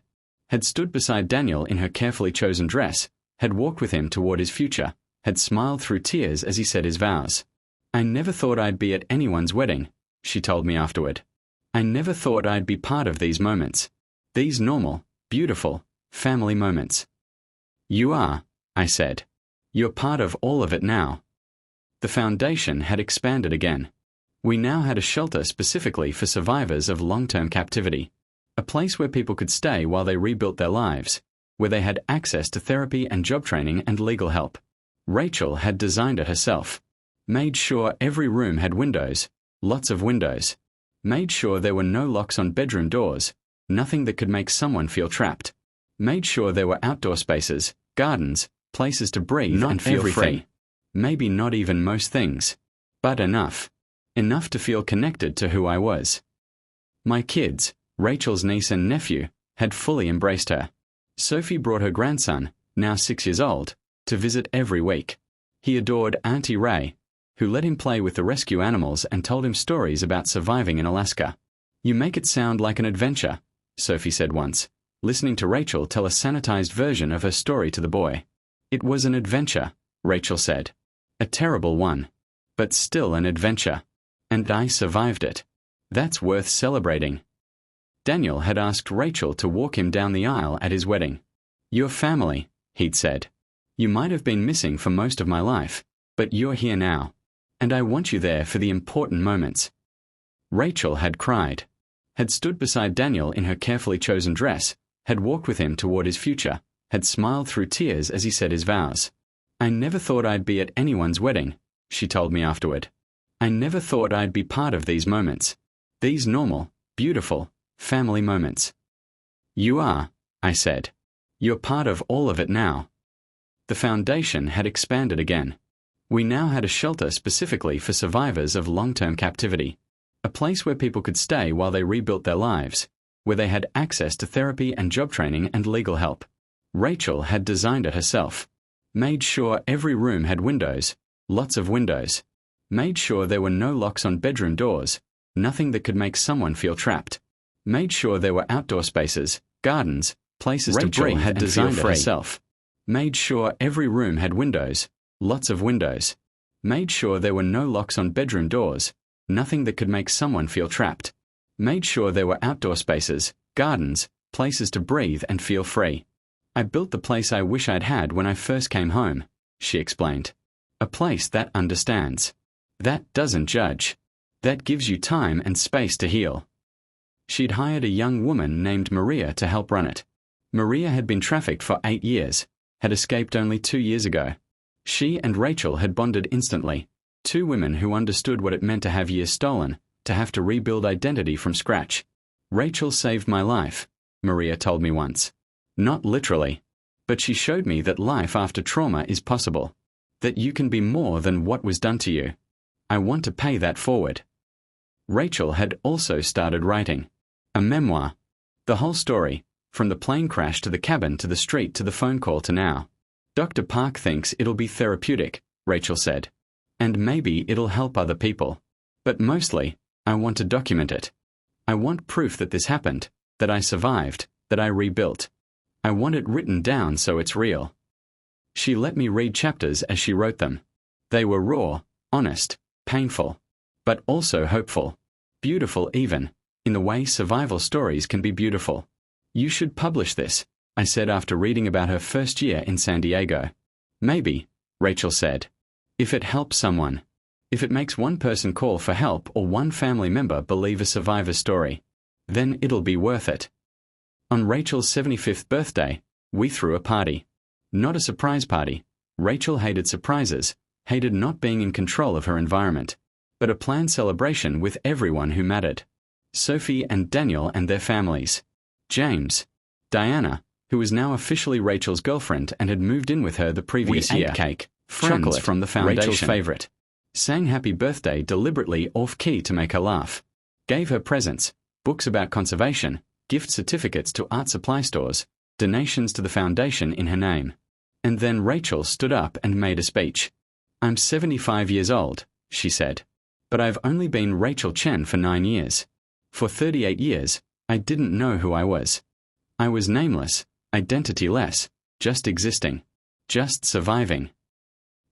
S1: had stood beside Daniel in her carefully chosen dress, had walked with him toward his future, had smiled through tears as he said his vows. I never thought I'd be at anyone's wedding, she told me afterward. I never thought I'd be part of these moments. These normal, beautiful, family moments. You are, I said. You're part of all of it now. The foundation had expanded again. We now had a shelter specifically for survivors of long-term captivity, a place where people could stay while they rebuilt their lives, where they had access to therapy and job training and legal help. Rachel had designed it herself, made sure every room had windows, lots of windows, made sure there were no locks on bedroom doors, nothing that could make someone feel trapped, made sure there were outdoor spaces, gardens, places to breathe and feel free. Maybe not even most things, but enough. Enough to feel connected to who I was. My kids, Rachel's niece and nephew, had fully embraced her. Sophie brought her grandson, now 6 years old, to visit every week. He adored Auntie Ray, who let him play with the rescue animals and told him stories about surviving in Alaska. You make it sound like an adventure, Sophie said once, listening to Rachel tell a sanitized version of her story to the boy. It was an adventure, Rachel said. A terrible one, but still an adventure. And I survived it. That's worth celebrating. Daniel had asked Rachel to walk him down the aisle at his wedding. Your family, he'd said. You might have been missing for most of my life, but you're here now, and I want you there for the important moments. Rachel had cried, had stood beside Daniel in her carefully chosen dress, had walked with him toward his future, had smiled through tears as he said his vows. I never thought I'd be at anyone's wedding, she told me afterward. I never thought I'd be part of these moments. These normal, beautiful, family moments. You are, I said. You're part of all of it now. The foundation had expanded again. We now had a shelter specifically for survivors of long-term captivity, a place where people could stay while they rebuilt their lives, where they had access to therapy and job training and legal help. Rachel had designed it herself, made sure every room had windows, lots of windows, made sure there were no locks on bedroom doors, nothing that could make someone feel trapped, made sure there were outdoor spaces, gardens, places to breathe and feel free. Herself, made sure every room had windows, lots of windows, made sure there were no locks on bedroom doors, nothing that could make someone feel trapped, made sure there were outdoor spaces, gardens, places to breathe and feel free. I built the place I wish I'd had when I first came home, she explained. A place that understands, that doesn't judge, that gives you time and space to heal. She'd hired a young woman named Maria to help run it. Maria had been trafficked for 8 years, had escaped only 2 years ago. She and Rachel had bonded instantly, two women who understood what it meant to have years stolen, to have to rebuild identity from scratch. Rachel saved my life, Maria told me once. Not literally, but she showed me that life after trauma is possible, that you can be more than what was done to you. I want to pay that forward. Rachel had also started writing a memoir, the whole story, from the plane crash to the cabin to the street to the phone call to now. Dr. Park thinks it'll be therapeutic, Rachel said, and maybe it'll help other people. But mostly, I want to document it. I want proof that this happened, that I survived, that I rebuilt. I want it written down so it's real. She let me read chapters as she wrote them. They were raw, honest, painful, but also hopeful, beautiful even, in the way survival stories can be beautiful. You should publish this, I said after reading about her first year in San Diego. Maybe, Rachel said, if it helps someone, if it makes one person call for help or one family member believe a survivor's story, then it'll be worth it. On Rachel's 75th birthday, we threw a party. Not a surprise party. Rachel hated surprises, hated not being in control of her environment, but a planned celebration with everyone who mattered. Sophie and Daniel and their families. James. Diana, who was now officially Rachel's girlfriend and had moved in with her the previous year. Cake, chocolate from the foundation. Rachel's favorite. Sang happy birthday deliberately off-key to make her laugh. Gave her presents, books about conservation, gift certificates to art supply stores, donations to the foundation in her name. And then Rachel stood up and made a speech. I'm 75 years old, she said. But I've only been Rachel Chen for 9 years. For 38 years, I didn't know who I was. I was nameless, identityless, just existing, just surviving.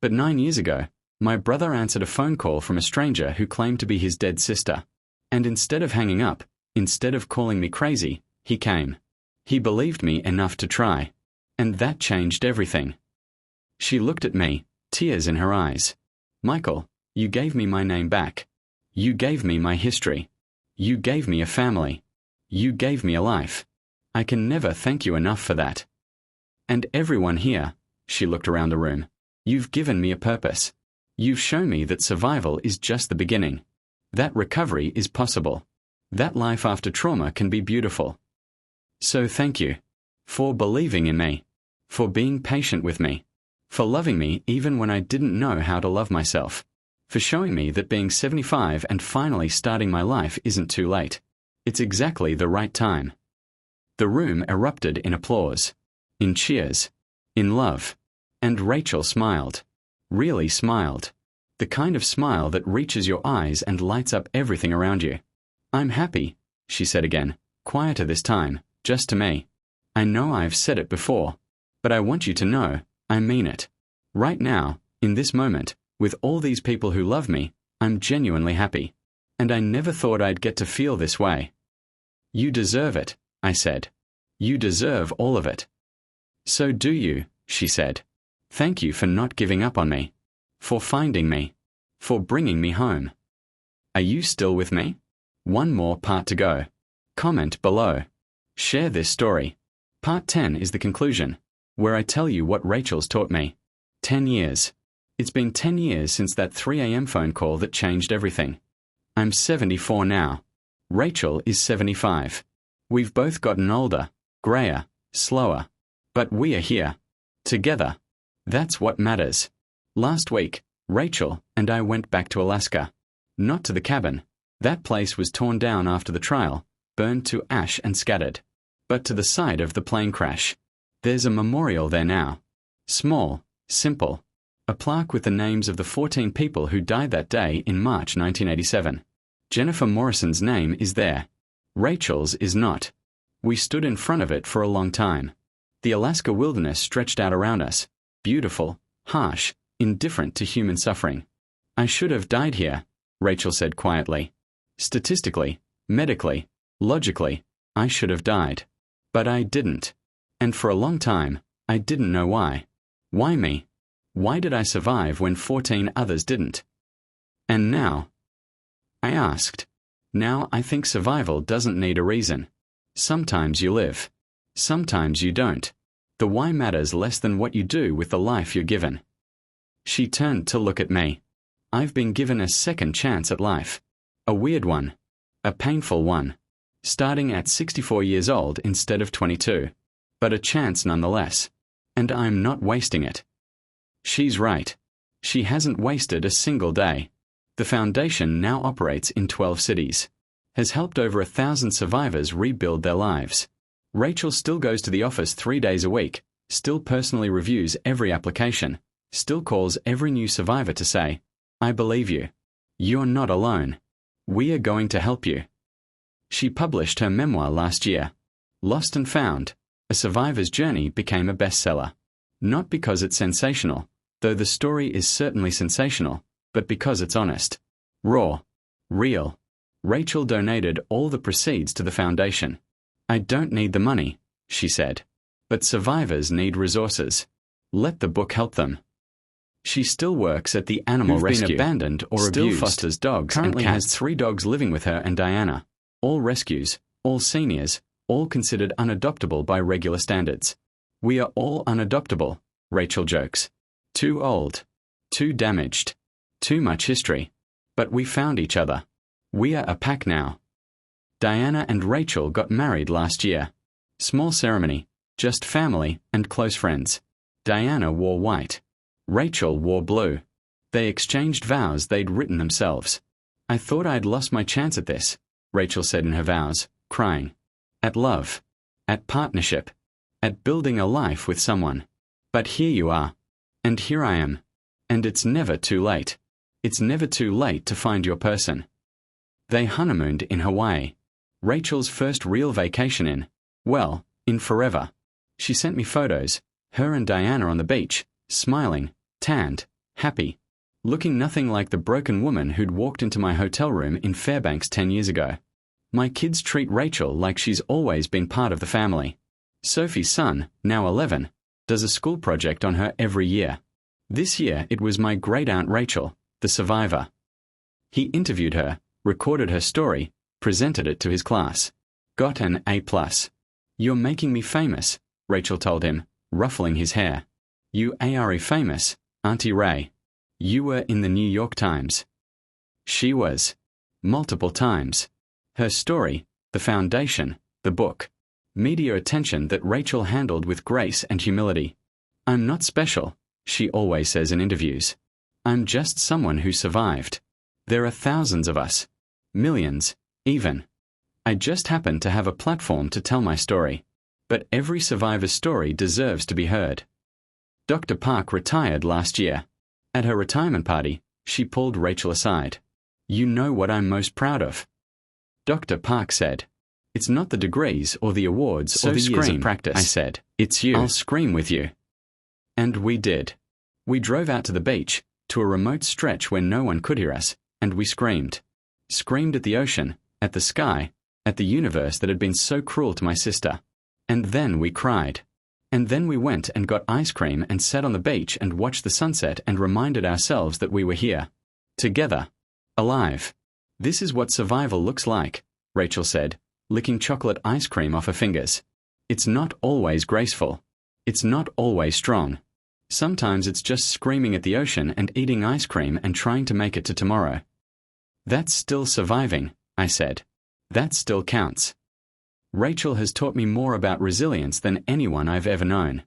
S1: But 9 years ago, my brother answered a phone call from a stranger who claimed to be his dead sister. And instead of hanging up, instead of calling me crazy, he came. He believed me enough to try. And that changed everything. She looked at me, tears in her eyes. Michael, you gave me my name back. You gave me my history. You gave me a family. You gave me a life. I can never thank you enough for that. And everyone here, she looked around the room, you've given me a purpose. You've shown me that survival is just the beginning. That recovery is possible. That life after trauma can be beautiful. So thank you. For believing in me. For being patient with me. For loving me even when I didn't know how to love myself. For showing me that being 75 and finally starting my life isn't too late. It's exactly the right time. The room erupted in applause. In cheers. In love. And Rachel smiled. Really smiled. The kind of smile that reaches your eyes and lights up everything around you. I'm happy, she said again, quieter this time, just to me. I know I've said it before, but I want you to know, I mean it. Right now, in this moment, with all these people who love me, I'm genuinely happy. And I never thought I'd get to feel this way. You deserve it, I said. You deserve all of it. So do you, she said. Thank you for not giving up on me. For finding me. For bringing me home. Are you still with me? One more part to go. Comment below. Share this story. Part 10 is the conclusion, where I tell you what Rachel's taught me. 10 years. It's been 10 years since that 3 a.m. phone call that changed everything. I'm 74 now. Rachel is 75. We've both gotten older, grayer, slower. But we are here. Together. That's what matters. Last week, Rachel and I went back to Alaska. Not to the cabin. That place was torn down after the trial, burned to ash and scattered. But to the site of the plane crash. There's a memorial there now. Small, simple. A plaque with the names of the 14 people who died that day in March 1987. Jennifer Morrison's name is there. Rachel's is not. We stood in front of it for a long time. The Alaska wilderness stretched out around us, beautiful, harsh, indifferent to human suffering. I should have died here, Rachel said quietly. Statistically, medically, logically, I should have died. But I didn't. And for a long time, I didn't know why. Why me? Why did I survive when 14 others didn't? And now? I asked. Now I think survival doesn't need a reason. Sometimes you live. Sometimes you don't. The why matters less than what you do with the life you're given. She turned to look at me. I've been given a second chance at life. A weird one. A painful one. Starting at 64 years old instead of 22. But a chance nonetheless. And I'm not wasting it. She's right. She hasn't wasted a single day. The foundation now operates in 12 cities. Has helped over 1,000 survivors rebuild their lives. Rachel still goes to the office 3 days a week, still personally reviews every application, still calls every new survivor to say, I believe you. You're not alone. We are going to help you. She published her memoir last year. Lost and Found, A Survivor's Journey became a bestseller. Not because it's sensational, though the story is certainly sensational, but because it's honest. Raw. Real. Rachel donated all the proceeds to the foundation. I don't need the money, she said. But survivors need resources. Let the book help them. She still works at the animal rescue, been abandoned or still abused, fosters dogs, currently and has 3 dogs living with her and Diana. All rescues, all seniors, all considered unadoptable by regular standards. We are all unadoptable, Rachel jokes. Too old. Too damaged. Too much history. But we found each other. We are a pack now. Diana and Rachel got married last year. Small ceremony, just family and close friends. Diana wore white. Rachel wore blue. They exchanged vows they'd written themselves. I thought I'd lost my chance at this, Rachel said in her vows, crying. At love. At partnership. At building a life with someone. But here you are. And here I am. And it's never too late. It's never too late to find your person. They honeymooned in Hawaii. Rachel's first real vacation in forever. She sent me photos, her and Diana on the beach, smiling, tanned, happy, looking nothing like the broken woman who'd walked into my hotel room in Fairbanks 10 years ago. My kids treat Rachel like she's always been part of the family. Sophie's son, now 11, does a school project on her every year. This year it was my great-aunt Rachel, the survivor. He interviewed her, recorded her story, presented it to his class. Got an A+. "You're making me famous," Rachel told him, ruffling his hair. "You are famous, Auntie Ray. You were in the New York Times." She was. Multiple times. Her story, the foundation, the book. Media attention that Rachel handled with grace and humility. "I'm not special," she always says in interviews. "I'm just someone who survived. There are thousands of us. Millions, even. I just happen to have a platform to tell my story. But every survivor's story deserves to be heard." Dr. Park retired last year. At her retirement party, she pulled Rachel aside. "You know what I'm most proud of." Dr. Park said, "It's not the degrees or the awards or the years of practice," I said. "It's you. I'll scream with you." And we did. We drove out to the beach, to a remote stretch where no one could hear us, and we screamed. Screamed at the ocean, at the sky, at the universe that had been so cruel to my sister. And then we cried. And then we went and got ice cream and sat on the beach and watched the sunset and reminded ourselves that we were here. Together. Alive. "This is what survival looks like," Rachel said, licking chocolate ice cream off her fingers. "It's not always graceful. It's not always strong. Sometimes it's just screaming at the ocean and eating ice cream and trying to make it to tomorrow." "That's still surviving," I said. "That still counts." Rachel has taught me more about resilience than anyone I've ever known.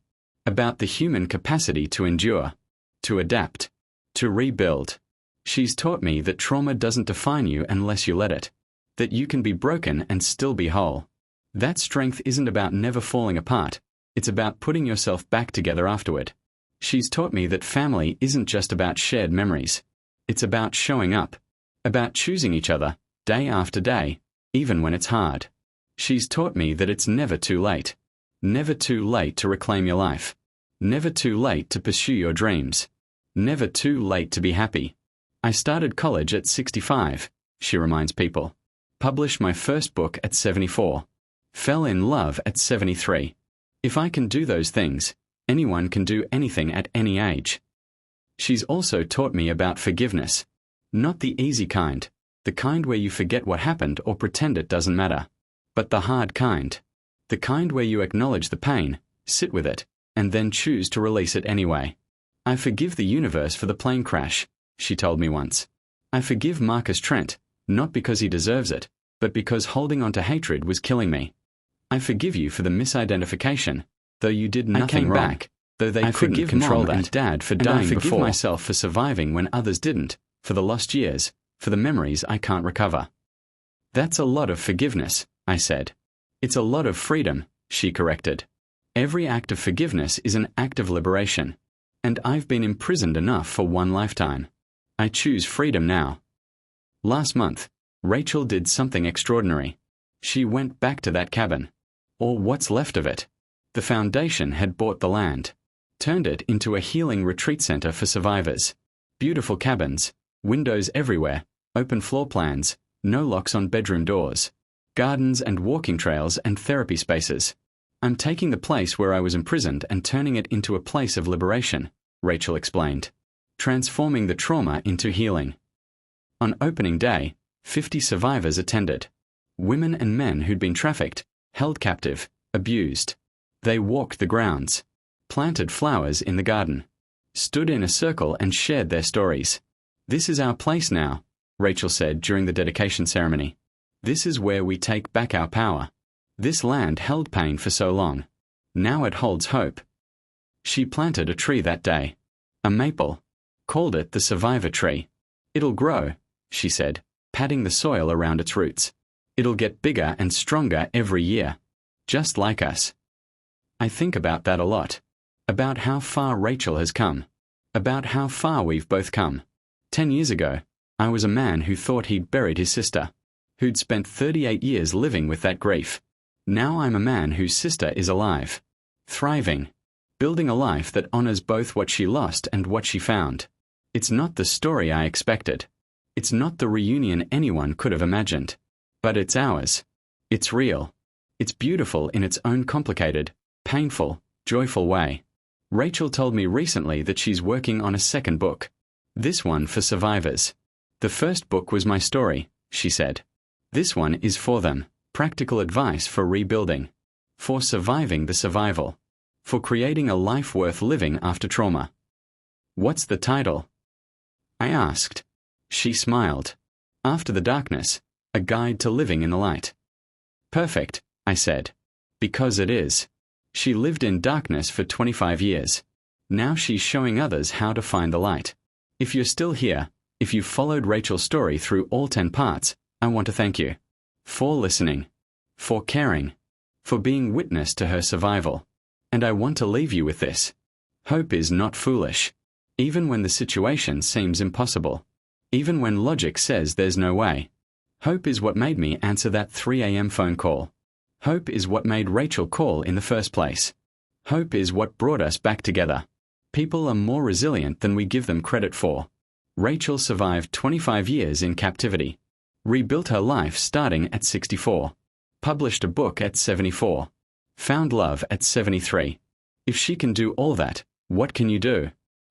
S1: About the human capacity to endure, to adapt, to rebuild. She's taught me that trauma doesn't define you unless you let it. That you can be broken and still be whole. That strength isn't about never falling apart. It's about putting yourself back together afterward. She's taught me that family isn't just about shared memories. It's about showing up. About choosing each other, day after day, even when it's hard. She's taught me that it's never too late. Never too late to reclaim your life. Never too late to pursue your dreams. Never too late to be happy. "I started college at 65, she reminds people. Published my first book at 74. Fell in love at 73. If I can do those things, anyone can do anything at any age." She's also taught me about forgiveness. Not the easy kind, the kind where you forget what happened or pretend it doesn't matter. But the hard kind. The kind where you acknowledge the pain, sit with it, and then choose to release it anyway. "I forgive the universe for the plane crash," she told me once. "I forgive Marcus Trent, not because he deserves it, but because holding on to hatred was killing me. I forgive you for the misidentification, though you did nothing wrong. Back, though they couldn't control that. And Dad for dying before. I forgive myself for surviving when others didn't, for the lost years, for the memories I can't recover." "That's a lot of forgiveness," I said. "It's a lot of freedom," she corrected. "Every act of forgiveness is an act of liberation. And I've been imprisoned enough for one lifetime. I choose freedom now." Last month, Rachel did something extraordinary. She went back to that cabin. Or what's left of it. The foundation had bought the land. Turned it into a healing retreat center for survivors. Beautiful cabins, windows everywhere, open floor plans, no locks on bedroom doors. Gardens and walking trails and therapy spaces. "I'm taking the place where I was imprisoned and turning it into a place of liberation," Rachel explained. "Transforming the trauma into healing." On opening day, 50 survivors attended. Women and men who'd been trafficked, held captive, abused. They walked the grounds, planted flowers in the garden, stood in a circle and shared their stories. "This is our place now," Rachel said during the dedication ceremony. "This is where we take back our power. This land held pain for so long. Now it holds hope." She planted a tree that day. A maple. Called it the survivor tree. "It'll grow," she said, patting the soil around its roots. "It'll get bigger and stronger every year. Just like us." I think about that a lot. About how far Rachel has come. About how far we've both come. 10 years ago, I was a man who thought he'd buried his sister, who'd spent 38 years living with that grief. Now I'm a man whose sister is alive, thriving, building a life that honors both what she lost and what she found. It's not the story I expected. It's not the reunion anyone could have imagined. But it's ours. It's real. It's beautiful in its own complicated, painful, joyful way. Rachel told me recently that she's working on a second book. This one for survivors. The first book was my story, she said. This one is for them, practical advice for rebuilding, for surviving the survival, for creating a life worth living after trauma. What's the title? I asked. She smiled. After the Darkness, a guide to living in the light. Perfect, I said. Because it is. She lived in darkness for 25 years. Now she's showing others how to find the light. If you're still here, if you've followed Rachel's story through all 10 parts, I want to thank you. For listening. For caring. For being witness to her survival. And I want to leave you with this. Hope is not foolish. Even when the situation seems impossible. Even when logic says there's no way. Hope is what made me answer that 3 a.m. phone call. Hope is what made Rachel call in the first place. Hope is what brought us back together. People are more resilient than we give them credit for. Rachel survived 25 years in captivity. Rebuilt her life starting at 64. Published a book at 74. Found love at 73. If she can do all that, what can you do?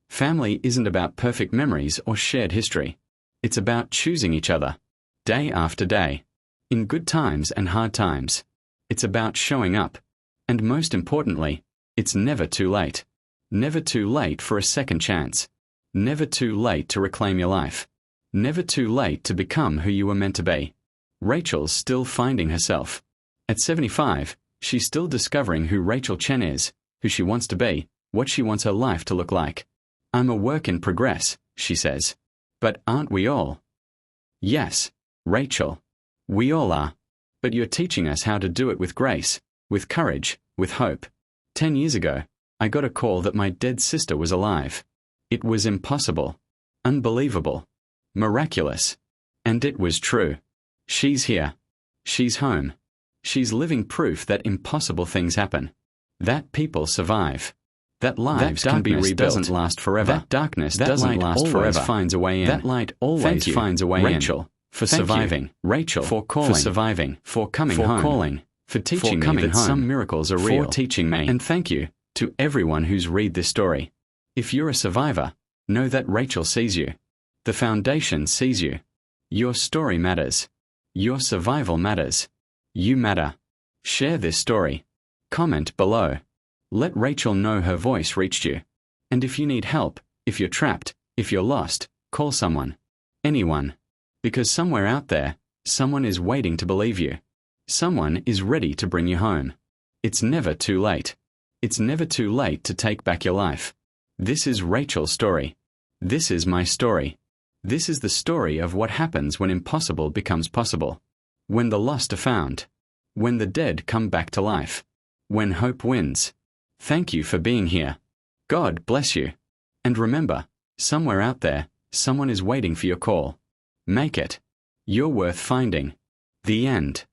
S1: Family isn't about perfect memories or shared history. It's about choosing each other. Day after day. In good times and hard times. It's about showing up. And most importantly, it's never too late. Never too late for a second chance. Never too late to reclaim your life. Never too late to become who you were meant to be. Rachel's still finding herself. At 75, she's still discovering who Rachel Chen is, who she wants to be, what she wants her life to look like. I'm a work in progress, she says. But aren't we all? Yes, Rachel. We all are. But you're teaching us how to do it with grace, with courage, with hope. 10 years ago, I got a call that my dead sister was alive. It was impossible, unbelievable, miraculous. And it was true. She's here. She's home. She's living proof that impossible things happen. That people survive. That lives can be rebuilt. Doesn't last forever. That darkness doesn't last forever. Finds a way in. That light always finds a way in. Rachel. For surviving. Rachel. For calling. For surviving. For coming home. For calling. For teaching me that some miracles are real. For teaching me. And thank you to everyone who's read this story. If you're a survivor, know that Rachel sees you. The foundation sees you. Your story matters. Your survival matters. You matter. Share this story. Comment below. Let Rachel know her voice reached you. And if you need help, if you're trapped, if you're lost, call someone. Anyone. Because somewhere out there, someone is waiting to believe you. Someone is ready to bring you home. It's never too late. It's never too late to take back your life. This is Rachel's story. This is my story. This is the story of what happens when impossible becomes possible. When the lost are found. When the dead come back to life. When hope wins. Thank you for being here. God bless you. And remember, somewhere out there, someone is waiting for your call. Make it. You're worth finding. The end.